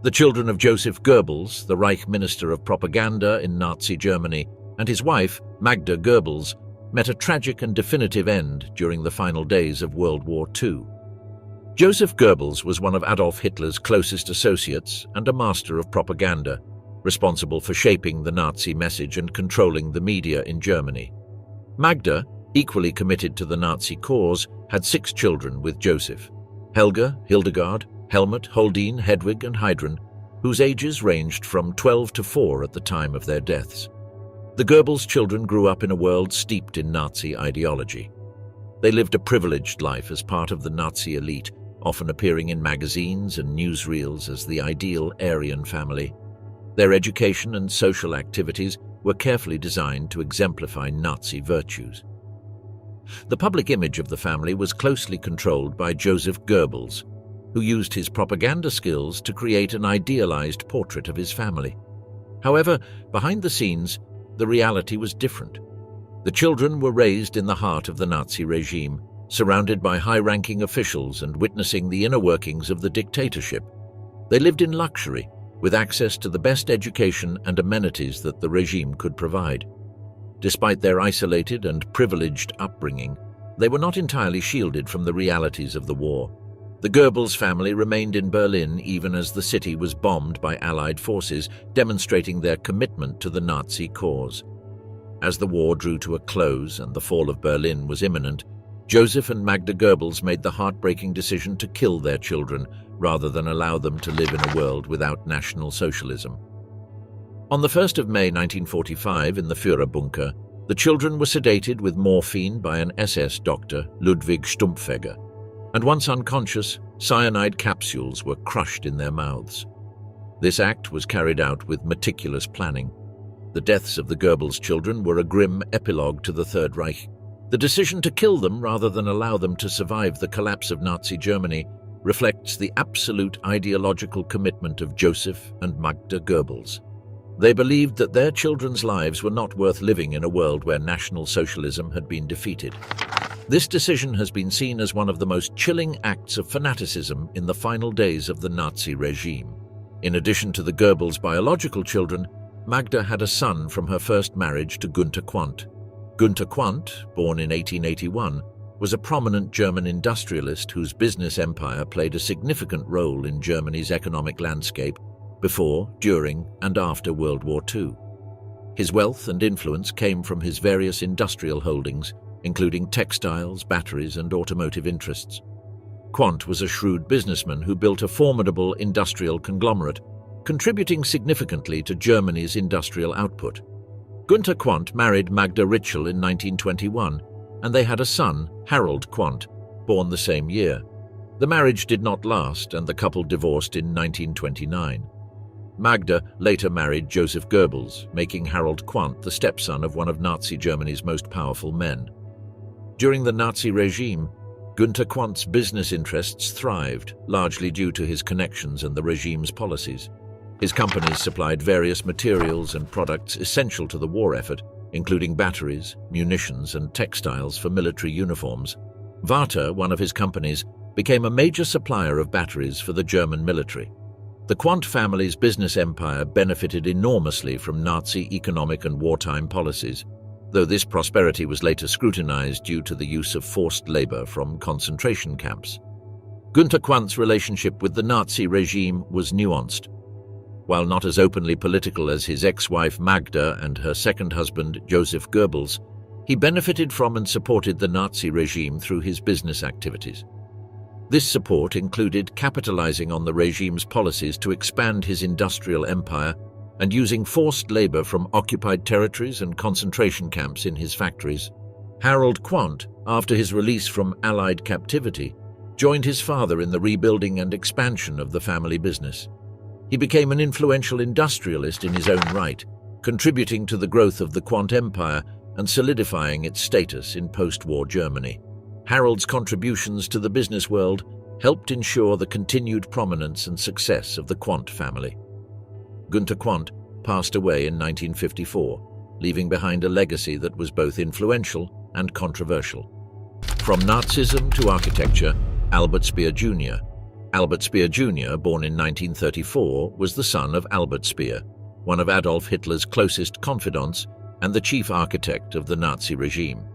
The children of Joseph Goebbels, the Reich Minister of Propaganda in Nazi Germany, and his wife, Magda Goebbels, met a tragic and definitive end during the final days of World War II. Joseph Goebbels was one of Adolf Hitler's closest associates and a master of propaganda, responsible for shaping the Nazi message and controlling the media in Germany. Magda, equally committed to the Nazi cause, had 6 children with Joseph: Helga, Hildegard, Helmut, Holdine, Hedwig, and Heidrun, whose ages ranged from 12 to 4 at the time of their deaths. The Goebbels children grew up in a world steeped in Nazi ideology. They lived a privileged life as part of the Nazi elite, often appearing in magazines and newsreels as the ideal Aryan family. Their education and social activities were carefully designed to exemplify Nazi virtues. The public image of the family was closely controlled by Joseph Goebbels, who used his propaganda skills to create an idealized portrait of his family. However, behind the scenes, the reality was different. The children were raised in the heart of the Nazi regime, surrounded by high-ranking officials and witnessing the inner workings of the dictatorship. They lived in luxury, with access to the best education and amenities that the regime could provide. Despite their isolated and privileged upbringing, they were not entirely shielded from the realities of the war. The Goebbels family remained in Berlin even as the city was bombed by Allied forces, demonstrating their commitment to the Nazi cause. As the war drew to a close and the fall of Berlin was imminent, Joseph and Magda Goebbels made the heartbreaking decision to kill their children rather than allow them to live in a world without National Socialism. On the 1st of May 1945, in the Führerbunker, the children were sedated with morphine by an SS doctor, Ludwig Stumpfegger, and once unconscious, cyanide capsules were crushed in their mouths. This act was carried out with meticulous planning. The deaths of the Goebbels children were a grim epilogue to the Third Reich. The decision to kill them rather than allow them to survive the collapse of Nazi Germany reflects the absolute ideological commitment of Joseph and Magda Goebbels. They believed that their children's lives were not worth living in a world where National Socialism had been defeated. This decision has been seen as one of the most chilling acts of fanaticism in the final days of the Nazi regime. In addition to the Goebbels' biological children, Magda had a son from her first marriage to Günter Quandt. Günter Quandt, born in 1881, was a prominent German industrialist whose business empire played a significant role in Germany's economic landscape before, during, and after World War II. His wealth and influence came from his various industrial holdings, including textiles, batteries, and automotive interests. Quandt was a shrewd businessman who built a formidable industrial conglomerate, contributing significantly to Germany's industrial output. Günter Quandt married Magda Ritschl in 1921, and they had a son, Harold Quandt, born the same year. The marriage did not last, and the couple divorced in 1929. Magda later married Joseph Goebbels, making Harold Quandt the stepson of one of Nazi Germany's most powerful men. During the Nazi regime, Günter Quandt's business interests thrived, largely due to his connections and the regime's policies. His companies supplied various materials and products essential to the war effort, including batteries, munitions, and textiles for military uniforms. Warta, one of his companies, became a major supplier of batteries for the German military. The Quandt family's business empire benefited enormously from Nazi economic and wartime policies, though this prosperity was later scrutinized due to the use of forced labor from concentration camps. Günter Quandt's relationship with the Nazi regime was nuanced. While not as openly political as his ex-wife Magda and her second husband Joseph Goebbels, he benefited from and supported the Nazi regime through his business activities. This support included capitalizing on the regime's policies to expand his industrial empire and using forced labor from occupied territories and concentration camps in his factories. Harold Quandt, after his release from Allied captivity, joined his father in the rebuilding and expansion of the family business. He became an influential industrialist in his own right, contributing to the growth of the Quandt Empire and solidifying its status in post-war Germany. Harold's contributions to the business world helped ensure the continued prominence and success of the Quandt family. Günter Quandt passed away in 1954, leaving behind a legacy that was both influential and controversial. From Nazism to architecture, Albert Speer Jr. Albert Speer Jr., born in 1934, was the son of Albert Speer, one of Adolf Hitler's closest confidants and the chief architect of the Nazi regime.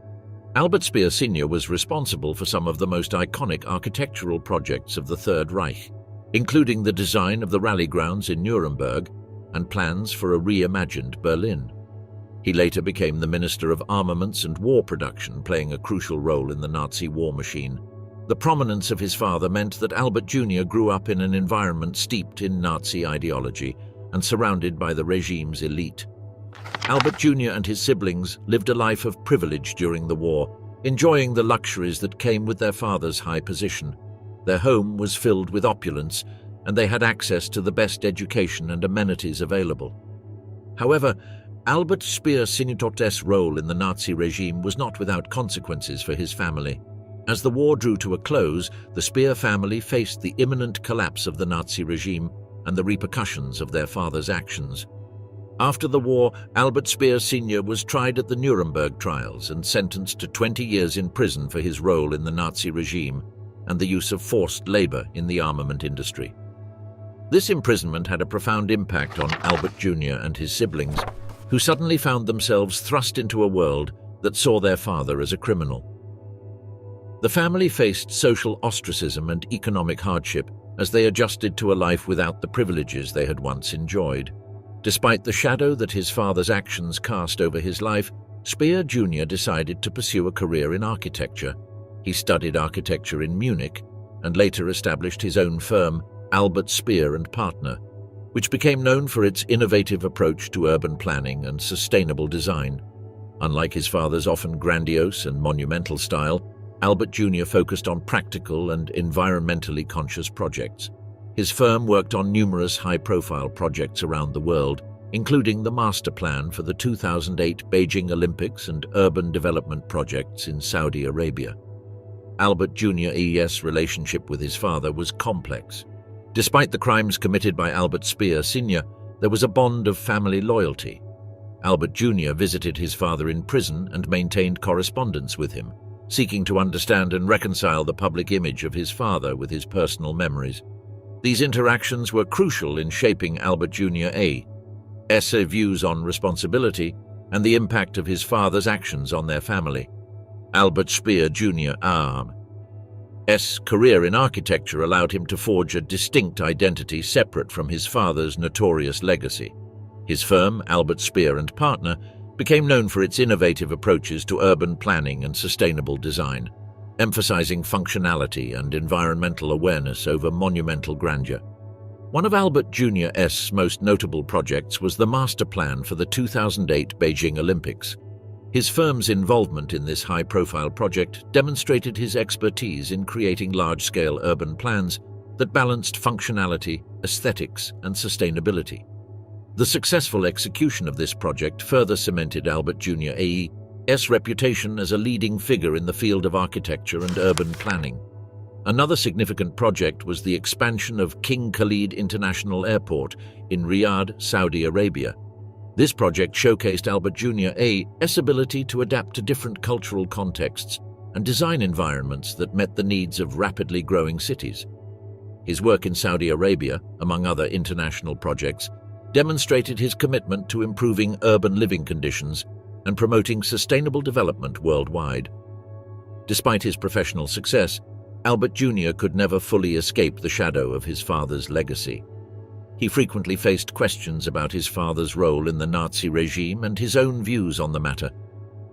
Albert Speer Sr. was responsible for some of the most iconic architectural projects of the Third Reich, including the design of the rally grounds in Nuremberg and plans for a reimagined Berlin. He later became the Minister of Armaments and War Production, playing a crucial role in the Nazi war machine. The prominence of his father meant that Albert Jr. grew up in an environment steeped in Nazi ideology and surrounded by the regime's elite. Albert Jr. and his siblings lived a life of privilege during the war, enjoying the luxuries that came with their father's high position. Their home was filled with opulence, and they had access to the best education and amenities available. However, Albert Speer Sr.'s role in the Nazi regime was not without consequences for his family. As the war drew to a close, the Speer family faced the imminent collapse of the Nazi regime and the repercussions of their father's actions. After the war, Albert Speer Sr. was tried at the Nuremberg trials and sentenced to 20 years in prison for his role in the Nazi regime and the use of forced labor in the armament industry. This imprisonment had a profound impact on Albert Jr. and his siblings, who suddenly found themselves thrust into a world that saw their father as a criminal. The family faced social ostracism and economic hardship as they adjusted to a life without the privileges they had once enjoyed. Despite the shadow that his father's actions cast over his life, Speer Jr. decided to pursue a career in architecture. He studied architecture in Munich and later established his own firm, Albert Speer and Partner, which became known for its innovative approach to urban planning and sustainable design. Unlike his father's often grandiose and monumental style, Albert Jr. focused on practical and environmentally conscious projects. His firm worked on numerous high-profile projects around the world, including the master plan for the 2008 Beijing Olympics and urban development projects in Saudi Arabia. Albert Jr.'s relationship with his father was complex. Despite the crimes committed by Albert Speer Sr., there was a bond of family loyalty. Albert Jr. visited his father in prison and maintained correspondence with him, seeking to understand and reconcile the public image of his father with his personal memories. These interactions were crucial in shaping Albert Jr.'s views on responsibility and the impact of his father's actions on their family. Albert Speer Jr.'s career in architecture allowed him to forge a distinct identity separate from his father's notorious legacy. His firm, Albert Speer and Partner, became known for its innovative approaches to urban planning and sustainable design, emphasizing functionality and environmental awareness over monumental grandeur. One of Albert Jr.'s most notable projects was the master plan for the 2008 Beijing Olympics. His firm's involvement in this high-profile project demonstrated his expertise in creating large-scale urban plans that balanced functionality, aesthetics, and sustainability. The successful execution of this project further cemented Albert Jr.'s reputation as a leading figure in the field of architecture and urban planning. Another significant project was the expansion of King Khalid International Airport in Riyadh, Saudi Arabia. This project showcased Albert Jr.'s ability to adapt to different cultural contexts and design environments that met the needs of rapidly growing cities. His work in Saudi Arabia, among other international projects, demonstrated his commitment to improving urban living conditions and promoting sustainable development worldwide. Despite his professional success, Albert Jr. could never fully escape the shadow of his father's legacy. He frequently faced questions about his father's role in the Nazi regime and his own views on the matter.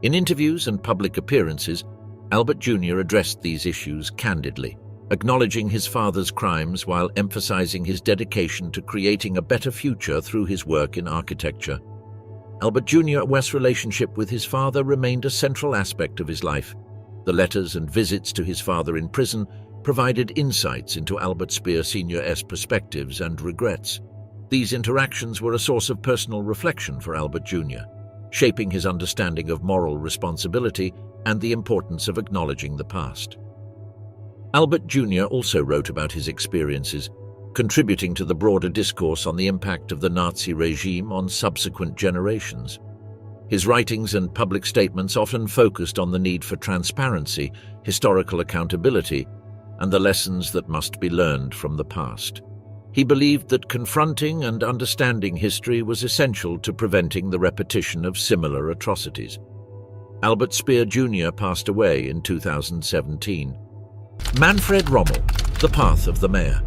In interviews and public appearances, Albert Jr. addressed these issues candidly, acknowledging his father's crimes while emphasizing his dedication to creating a better future through his work in architecture. Albert Jr.'s relationship with his father remained a central aspect of his life. The letters and visits to his father in prison provided insights into Albert Speer Sr.'s perspectives and regrets. These interactions were a source of personal reflection for Albert Jr., shaping his understanding of moral responsibility and the importance of acknowledging the past. Albert Jr. also wrote about his experiences, contributing to the broader discourse on the impact of the Nazi regime on subsequent generations. His writings and public statements often focused on the need for transparency, historical accountability, and the lessons that must be learned from the past. He believed that confronting and understanding history was essential to preventing the repetition of similar atrocities. Albert Speer Jr. passed away in 2017. Manfred Rommel, the path of the mayor.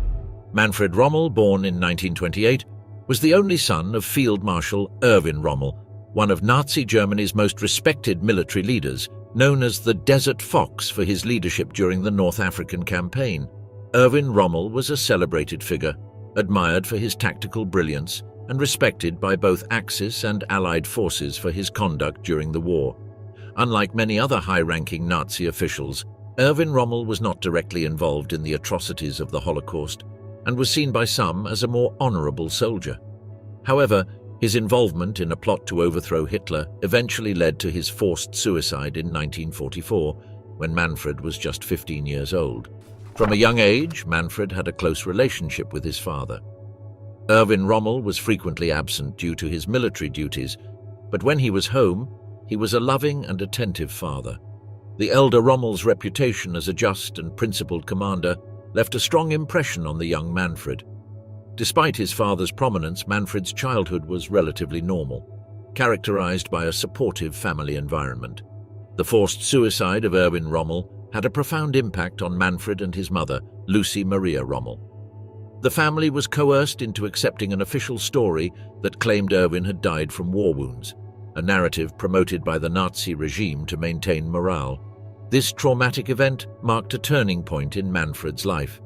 Manfred Rommel, born in 1928, was the only son of Field Marshal Erwin Rommel, one of Nazi Germany's most respected military leaders, known as the Desert Fox for his leadership during the North African campaign. Erwin Rommel was a celebrated figure, admired for his tactical brilliance and respected by both Axis and Allied forces for his conduct during the war. Unlike many other high-ranking Nazi officials, Erwin Rommel was not directly involved in the atrocities of the Holocaust and was seen by some as a more honorable soldier. However, his involvement in a plot to overthrow Hitler eventually led to his forced suicide in 1944, when Manfred was just 15 years old. From a young age, Manfred had a close relationship with his father. Erwin Rommel was frequently absent due to his military duties, but when he was home, he was a loving and attentive father. The elder Rommel's reputation as a just and principled commander left a strong impression on the young Manfred. Despite his father's prominence, Manfred's childhood was relatively normal, characterized by a supportive family environment. The forced suicide of Erwin Rommel had a profound impact on Manfred and his mother, Lucy Maria Rommel. The family was coerced into accepting an official story that claimed Erwin had died from war wounds, a narrative promoted by the Nazi regime to maintain morale. This traumatic event marked a turning point in Manfred's life.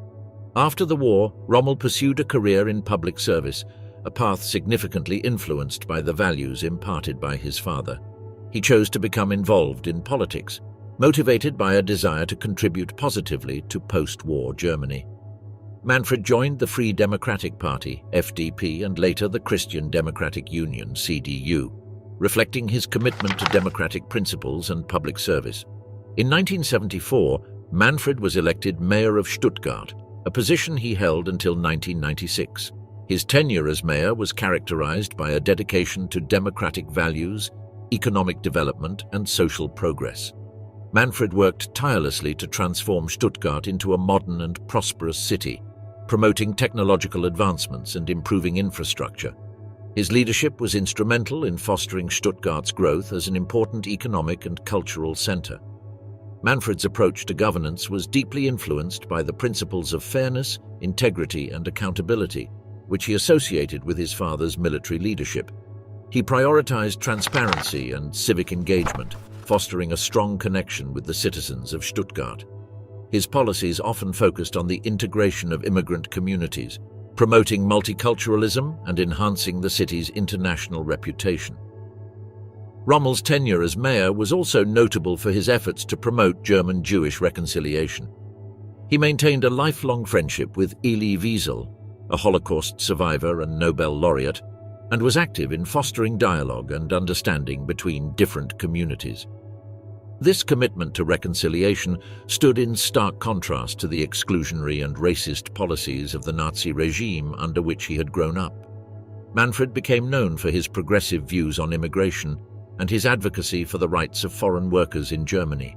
After the war, Rommel pursued a career in public service, a path significantly influenced by the values imparted by his father. He chose to become involved in politics, motivated by a desire to contribute positively to post-war Germany. Manfred joined the Free Democratic Party, FDP, and later the Christian Democratic Union, CDU, reflecting his commitment to democratic principles and public service. In 1974, Manfred was elected mayor of Stuttgart, a position he held until 1996. His tenure as mayor was characterized by a dedication to democratic values, economic development, and social progress. Manfred worked tirelessly to transform Stuttgart into a modern and prosperous city, promoting technological advancements and improving infrastructure. His leadership was instrumental in fostering Stuttgart's growth as an important economic and cultural center. Manfred's approach to governance was deeply influenced by the principles of fairness, integrity, and accountability, which he associated with his father's military leadership. He prioritized transparency and civic engagement, fostering a strong connection with the citizens of Stuttgart. His policies often focused on the integration of immigrant communities, promoting multiculturalism and enhancing the city's international reputation. Rommel's tenure as mayor was also notable for his efforts to promote German-Jewish reconciliation. He maintained a lifelong friendship with Elie Wiesel, a Holocaust survivor and Nobel laureate, and was active in fostering dialogue and understanding between different communities. This commitment to reconciliation stood in stark contrast to the exclusionary and racist policies of the Nazi regime under which he had grown up. Manfred became known for his progressive views on immigration and his advocacy for the rights of foreign workers in Germany.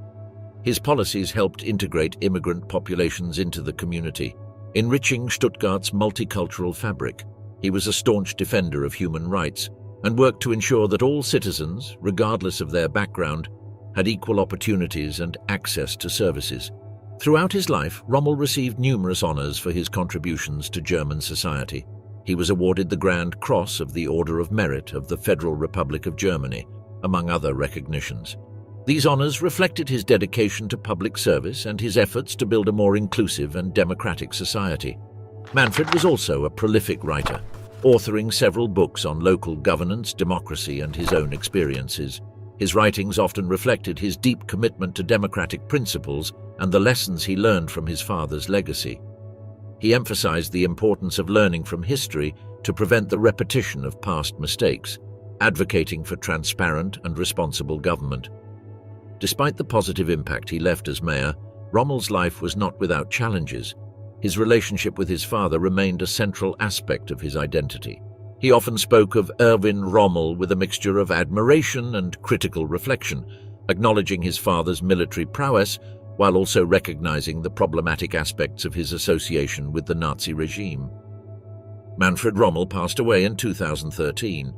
His policies helped integrate immigrant populations into the community, enriching Stuttgart's multicultural fabric. He was a staunch defender of human rights and worked to ensure that all citizens, regardless of their background, had equal opportunities and access to services. Throughout his life, Rommel received numerous honors for his contributions to German society. He was awarded the Grand Cross of the Order of Merit of the Federal Republic of Germany, among other recognitions. These honors reflected his dedication to public service and his efforts to build a more inclusive and democratic society. Manfred was also a prolific writer, authoring several books on local governance, democracy, and his own experiences. His writings often reflected his deep commitment to democratic principles and the lessons he learned from his father's legacy. He emphasized the importance of learning from history to prevent the repetition of past mistakes, advocating for transparent and responsible government. Despite the positive impact he left as mayor, Rommel's life was not without challenges. His relationship with his father remained a central aspect of his identity. He often spoke of Erwin Rommel with a mixture of admiration and critical reflection, acknowledging his father's military prowess while also recognizing the problematic aspects of his association with the Nazi regime. Manfred Rommel passed away in 2013.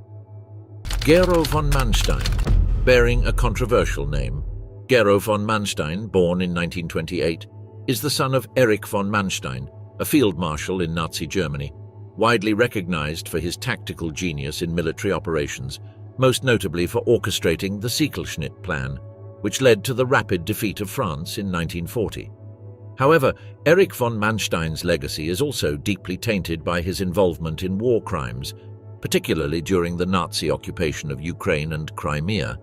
Gero Von Manstein, bearing a controversial name. Gero von Manstein, born in 1928, is the son of Erich von Manstein, a field marshal in Nazi Germany, widely recognized for his tactical genius in military operations, most notably for orchestrating the Sichelschnitt Plan, which led to the rapid defeat of France in 1940. However, Erich von Manstein's legacy is also deeply tainted by his involvement in war crimes, particularly during the Nazi occupation of Ukraine and Crimea,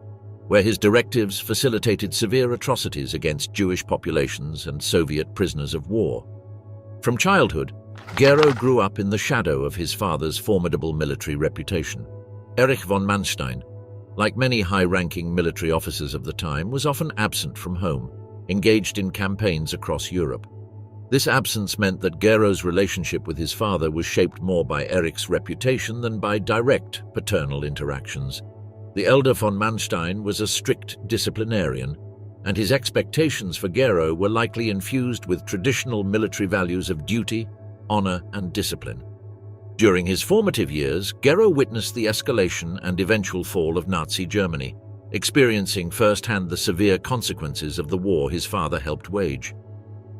where his directives facilitated severe atrocities against Jewish populations and Soviet prisoners of war. From childhood, Gero grew up in the shadow of his father's formidable military reputation. Erich von Manstein, like many high-ranking military officers of the time, was often absent from home, engaged in campaigns across Europe. This absence meant that Gero's relationship with his father was shaped more by Erich's reputation than by direct paternal interactions. The elder von Manstein was a strict disciplinarian, and his expectations for Gero were likely infused with traditional military values of duty, honor, and discipline. During his formative years, Gero witnessed the escalation and eventual fall of Nazi Germany, experiencing firsthand the severe consequences of the war his father helped wage.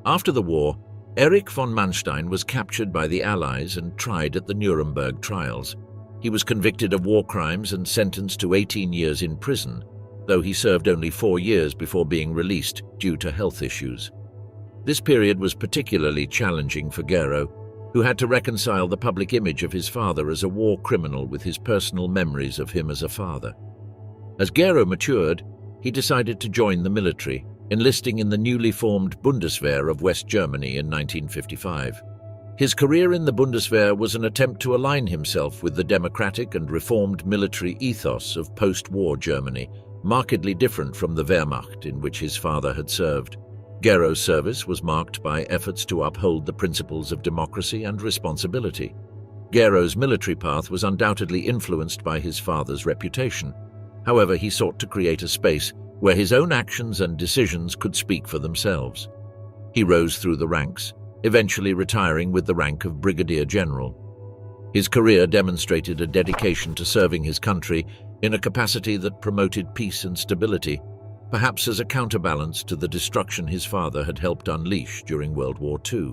After the war, Erich von Manstein was captured by the Allies and tried at the Nuremberg trials. He was convicted of war crimes and sentenced to 18 years in prison, though he served only 4 years before being released due to health issues. This period was particularly challenging for Gero, who had to reconcile the public image of his father as a war criminal with his personal memories of him as a father. As Gero matured, he decided to join the military, enlisting in the newly formed Bundeswehr of West Germany in 1955. His career in the Bundeswehr was an attempt to align himself with the democratic and reformed military ethos of post-war Germany, markedly different from the Wehrmacht in which his father had served. Gero's service was marked by efforts to uphold the principles of democracy and responsibility. Gero's military path was undoubtedly influenced by his father's reputation. However, he sought to create a space where his own actions and decisions could speak for themselves. He rose through the ranks, eventually retiring with the rank of Brigadier General. His career demonstrated a dedication to serving his country in a capacity that promoted peace and stability, perhaps as a counterbalance to the destruction his father had helped unleash during World War II.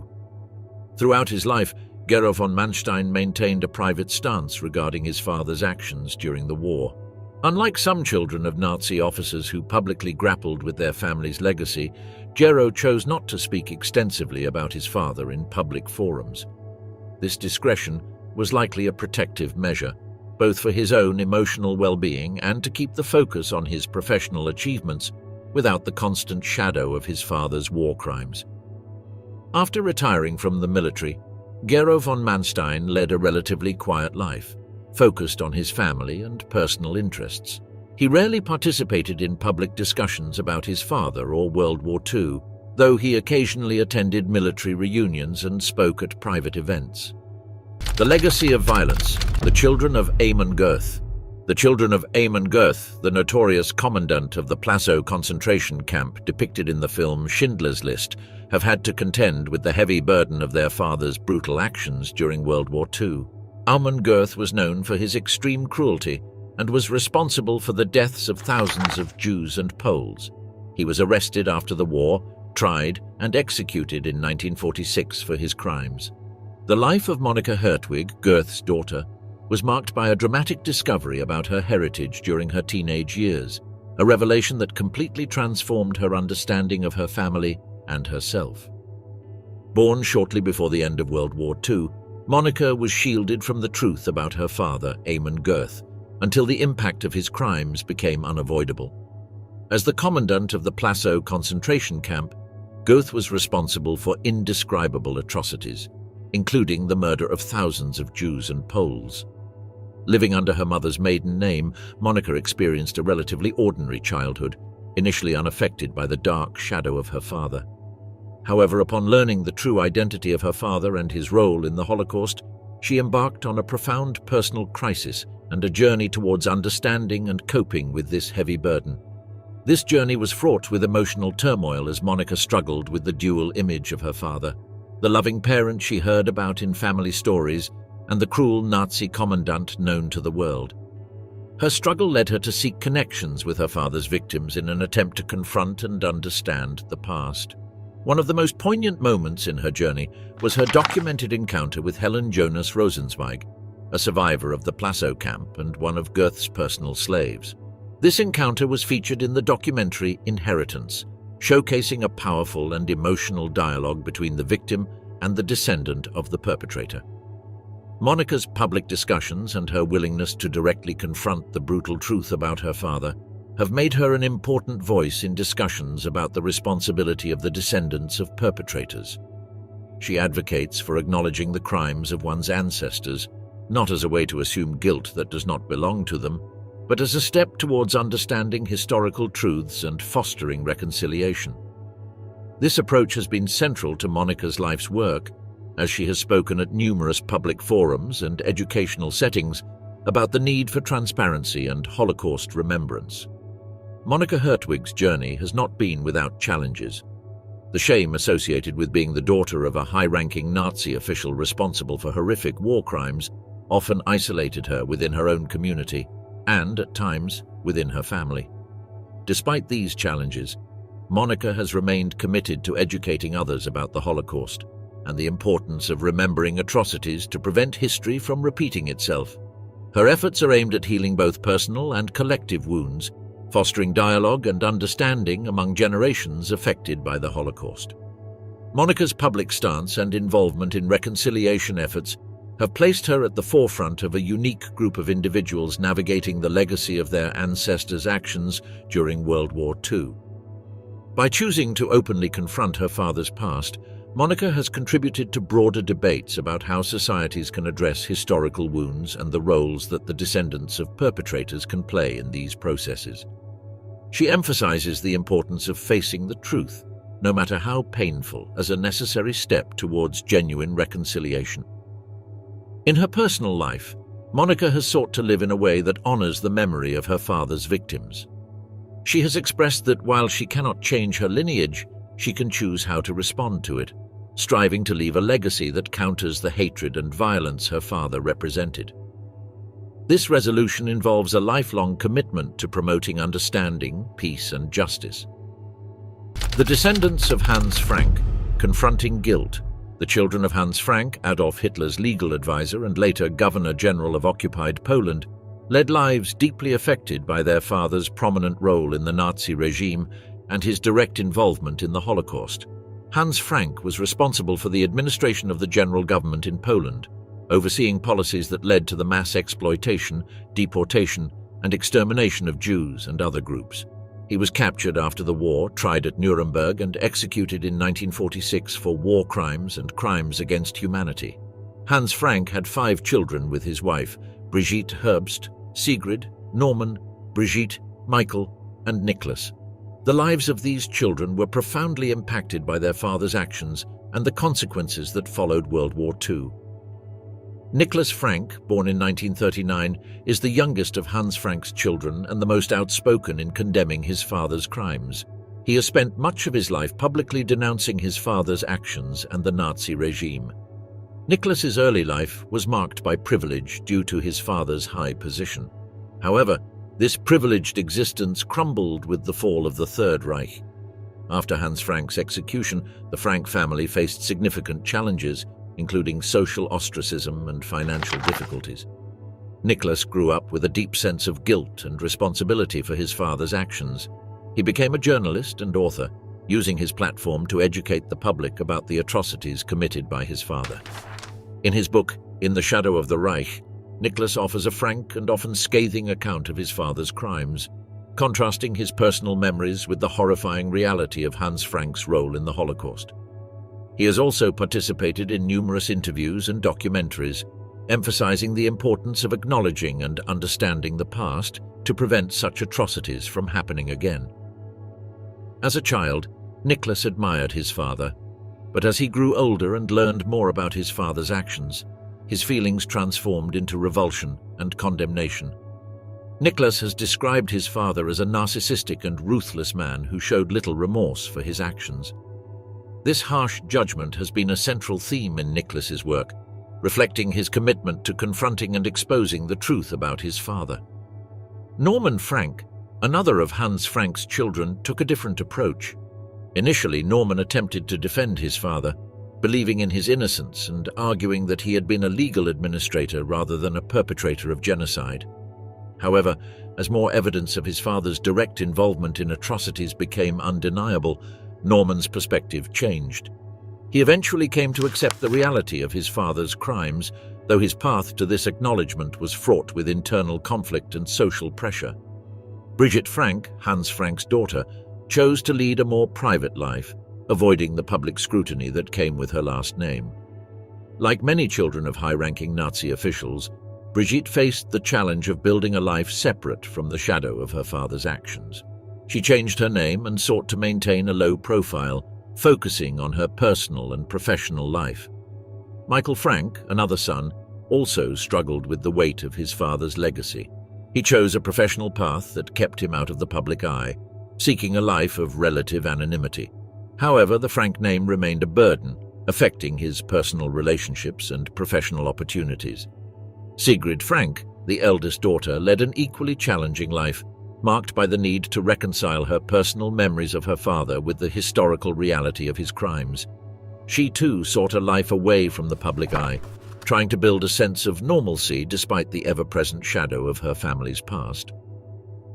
Throughout his life, Gero von Manstein maintained a private stance regarding his father's actions during the war. Unlike some children of Nazi officers who publicly grappled with their family's legacy, Gero chose not to speak extensively about his father in public forums. This discretion was likely a protective measure, both for his own emotional well-being and to keep the focus on his professional achievements without the constant shadow of his father's war crimes. After retiring from the military, Gero von Manstein led a relatively quiet life, focused on his family and personal interests. He rarely participated in public discussions about his father or World War II, though he occasionally attended military reunions and spoke at private events. The legacy of violence, the children of Amon Goeth. The children of Amon Goeth, the notorious commandant of the Plazow concentration camp depicted in the film Schindler's List, have had to contend with the heavy burden of their father's brutal actions during World War II. Amon Goeth was known for his extreme cruelty and was responsible for the deaths of thousands of Jews and Poles. He was arrested after the war, tried, and executed in 1946 for his crimes. The life of Monika Hertwig, Goeth's daughter, was marked by a dramatic discovery about her heritage during her teenage years, a revelation that completely transformed her understanding of her family and herself. Born shortly before the end of World War II, Monika was shielded from the truth about her father, Amon Goeth, until the impact of his crimes became unavoidable. As the commandant of the Plazow concentration camp, Goeth was responsible for indescribable atrocities, including the murder of thousands of Jews and Poles. Living under her mother's maiden name, Monika experienced a relatively ordinary childhood, initially unaffected by the dark shadow of her father. However, upon learning the true identity of her father and his role in the Holocaust, she embarked on a profound personal crisis and a journey towards understanding and coping with this heavy burden. This journey was fraught with emotional turmoil as Monika struggled with the dual image of her father, the loving parent she heard about in family stories, and the cruel Nazi commandant known to the world. Her struggle led her to seek connections with her father's victims in an attempt to confront and understand the past. One of the most poignant moments in her journey was her documented encounter with Helen Jonas Rosenzweig, a survivor of the Plazow camp and one of Goeth's personal slaves. This encounter was featured in the documentary Inheritance, showcasing a powerful and emotional dialogue between the victim and the descendant of the perpetrator. Monika's public discussions and her willingness to directly confront the brutal truth about her father have made her an important voice in discussions about the responsibility of the descendants of perpetrators. She advocates for acknowledging the crimes of one's ancestors, not as a way to assume guilt that does not belong to them, but as a step towards understanding historical truths and fostering reconciliation. This approach has been central to Monika's life's work, as she has spoken at numerous public forums and educational settings about the need for transparency and Holocaust remembrance. Monika Hertwig's journey has not been without challenges. The shame associated with being the daughter of a high-ranking Nazi official responsible for horrific war crimes often isolated her within her own community and, at times, within her family. Despite these challenges, Monika has remained committed to educating others about the Holocaust and the importance of remembering atrocities to prevent history from repeating itself. Her efforts are aimed at healing both personal and collective wounds, fostering dialogue and understanding among generations affected by the Holocaust. Monika's public stance and involvement in reconciliation efforts have placed her at the forefront of a unique group of individuals navigating the legacy of their ancestors' actions during World War II. By choosing to openly confront her father's past, Monika has contributed to broader debates about how societies can address historical wounds and the roles that the descendants of perpetrators can play in these processes. She emphasizes the importance of facing the truth, no matter how painful, as a necessary step towards genuine reconciliation. In her personal life, Monika has sought to live in a way that honors the memory of her father's victims. She has expressed that while she cannot change her lineage, she can choose how to respond to it, striving to leave a legacy that counters the hatred and violence her father represented. This resolution involves a lifelong commitment to promoting understanding, peace, and justice. The Descendants of Hans Frank, Confronting Guilt, the children of Hans Frank, Adolf Hitler's legal advisor and later Governor-General of occupied Poland, led lives deeply affected by their father's prominent role in the Nazi regime and his direct involvement in the Holocaust. Hans Frank was responsible for the administration of the general government in Poland, overseeing policies that led to the mass exploitation, deportation, and extermination of Jews and other groups. He was captured after the war, tried at Nuremberg, and executed in 1946 for war crimes and crimes against humanity. Hans Frank had 5 children with his wife, Brigitte Herbst, Sigrid, Norman, Brigitte, Michael, and Nicholas. The lives of these children were profoundly impacted by their father's actions and the consequences that followed World War II. Nicholas Frank, born in 1939, is the youngest of Hans Frank's children and the most outspoken in condemning his father's crimes. He has spent much of his life publicly denouncing his father's actions and the Nazi regime. Nicholas's early life was marked by privilege due to his father's high position. However, this privileged existence crumbled with the fall of the Third Reich. After Hans Frank's execution, the Frank family faced significant challenges, including social ostracism and financial difficulties. Nicholas grew up with a deep sense of guilt and responsibility for his father's actions. He became a journalist and author, using his platform to educate the public about the atrocities committed by his father. In his book, In the Shadow of the Reich, Nicholas offers a frank and often scathing account of his father's crimes, contrasting his personal memories with the horrifying reality of Hans Frank's role in the Holocaust. He has also participated in numerous interviews and documentaries, emphasizing the importance of acknowledging and understanding the past to prevent such atrocities from happening again. As a child, Nicholas admired his father, but as he grew older and learned more about his father's actions, his feelings transformed into revulsion and condemnation. Nicholas has described his father as a narcissistic and ruthless man who showed little remorse for his actions. This harsh judgment has been a central theme in Nicholas's work, reflecting his commitment to confronting and exposing the truth about his father. Norman Frank, another of Hans Frank's children, took a different approach. Initially, Norman attempted to defend his father, believing in his innocence and arguing that he had been a legal administrator rather than a perpetrator of genocide. However, as more evidence of his father's direct involvement in atrocities became undeniable, Norman's perspective changed. He eventually came to accept the reality of his father's crimes, though his path to this acknowledgement was fraught with internal conflict and social pressure. Brigitte Frank, Hans Frank's daughter, chose to lead a more private life, avoiding the public scrutiny that came with her last name. Like many children of high-ranking Nazi officials, Brigitte faced the challenge of building a life separate from the shadow of her father's actions. She changed her name and sought to maintain a low profile, focusing on her personal and professional life. Michael Frank, another son, also struggled with the weight of his father's legacy. He chose a professional path that kept him out of the public eye, seeking a life of relative anonymity. However, the Frank name remained a burden, affecting his personal relationships and professional opportunities. Sigrid Frank, the eldest daughter, led an equally challenging life, marked by the need to reconcile her personal memories of her father with the historical reality of his crimes. She too sought a life away from the public eye, trying to build a sense of normalcy despite the ever-present shadow of her family's past.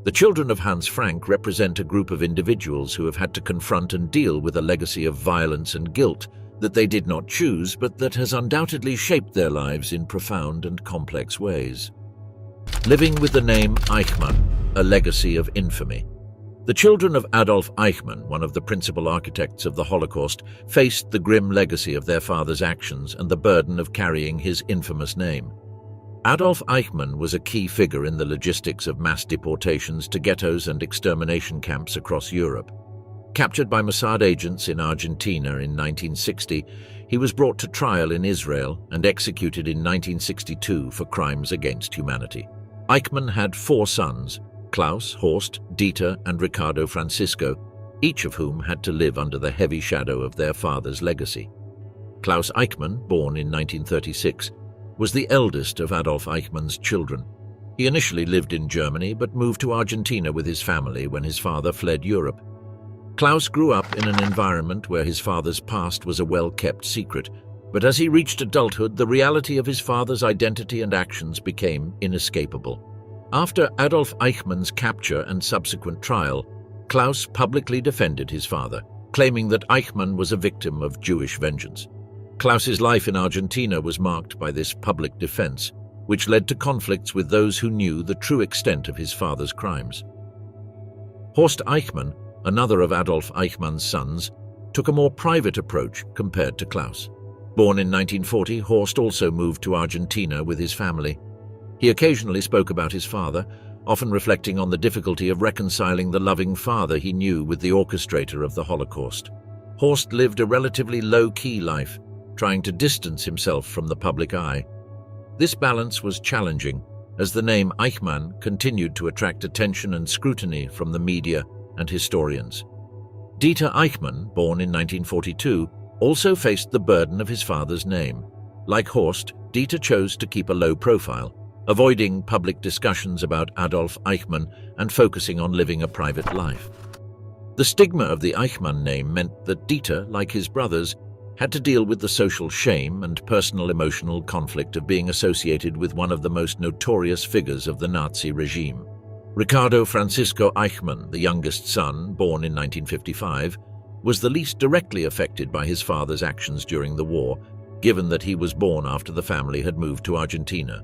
The children of Hans Frank represent a group of individuals who have had to confront and deal with a legacy of violence and guilt that they did not choose, but that has undoubtedly shaped their lives in profound and complex ways. Living with the name Eichmann, a legacy of infamy. The children of Adolf Eichmann, one of the principal architects of the Holocaust, faced the grim legacy of their father's actions and the burden of carrying his infamous name. Adolf Eichmann was a key figure in the logistics of mass deportations to ghettos and extermination camps across Europe. Captured by Mossad agents in Argentina in 1960, he was brought to trial in Israel and executed in 1962 for crimes against humanity. Eichmann had 4 sons: Klaus, Horst, Dieter, and Ricardo Francisco, each of whom had to live under the heavy shadow of their father's legacy. Klaus Eichmann, born in 1936, was the eldest of Adolf Eichmann's children. He initially lived in Germany but moved to Argentina with his family when his father fled Europe. Klaus grew up in an environment where his father's past was a well-kept secret, but as he reached adulthood, the reality of his father's identity and actions became inescapable. After Adolf Eichmann's capture and subsequent trial, Klaus publicly defended his father, claiming that Eichmann was a victim of Jewish vengeance. Klaus's life in Argentina was marked by this public defense, which led to conflicts with those who knew the true extent of his father's crimes. Horst Eichmann, another of Adolf Eichmann's sons, took a more private approach compared to Klaus. Born in 1940, Horst also moved to Argentina with his family. He occasionally spoke about his father, often reflecting on the difficulty of reconciling the loving father he knew with the orchestrator of the Holocaust. Horst lived a relatively low-key life, trying to distance himself from the public eye. This balance was challenging, as the name Eichmann continued to attract attention and scrutiny from the media and historians. Dieter Eichmann, born in 1942, also faced the burden of his father's name. Like Horst, Dieter chose to keep a low profile, avoiding public discussions about Adolf Eichmann and focusing on living a private life. The stigma of the Eichmann name meant that Dieter, like his brothers, had to deal with the social shame and personal emotional conflict of being associated with one of the most notorious figures of the Nazi regime. Ricardo Francisco Eichmann, the youngest son, born in 1955, was the least directly affected by his father's actions during the war, given that he was born after the family had moved to Argentina.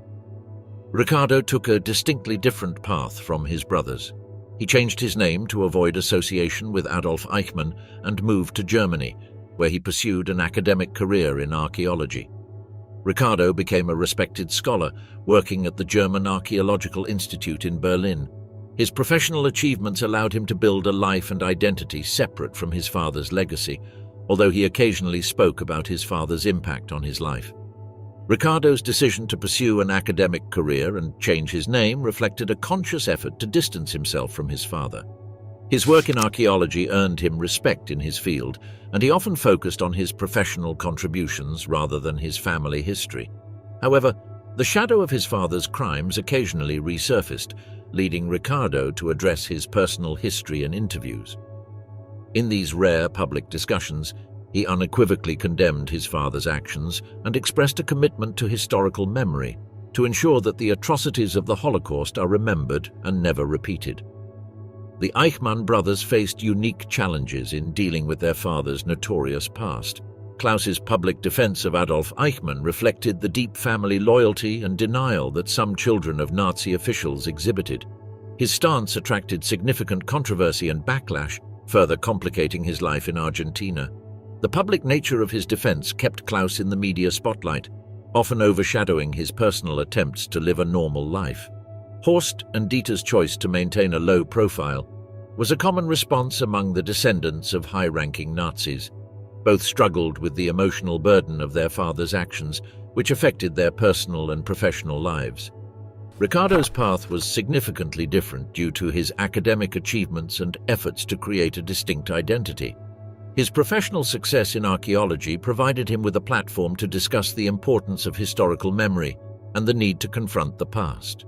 Ricardo took a distinctly different path from his brothers. He changed his name to avoid association with Adolf Eichmann and moved to Germany, where he pursued an academic career in archaeology. Ricardo became a respected scholar, working at the German Archaeological Institute in Berlin. His professional achievements allowed him to build a life and identity separate from his father's legacy, although he occasionally spoke about his father's impact on his life. Ricardo's decision to pursue an academic career and change his name reflected a conscious effort to distance himself from his father. His work in archaeology earned him respect in his field, and he often focused on his professional contributions rather than his family history. However, the shadow of his father's crimes occasionally resurfaced, leading Ricardo to address his personal history in interviews. In these rare public discussions, he unequivocally condemned his father's actions and expressed a commitment to historical memory to ensure that the atrocities of the Holocaust are remembered and never repeated. The Eichmann brothers faced unique challenges in dealing with their father's notorious past. Klaus's public defense of Adolf Eichmann reflected the deep family loyalty and denial that some children of Nazi officials exhibited. His stance attracted significant controversy and backlash, further complicating his life in Argentina. The public nature of his defense kept Klaus in the media spotlight, often overshadowing his personal attempts to live a normal life. Horst and Dieter's choice to maintain a low profile was a common response among the descendants of high-ranking Nazis. Both struggled with the emotional burden of their father's actions, which affected their personal and professional lives. Ricardo's path was significantly different due to his academic achievements and efforts to create a distinct identity. His professional success in archaeology provided him with a platform to discuss the importance of historical memory and the need to confront the past.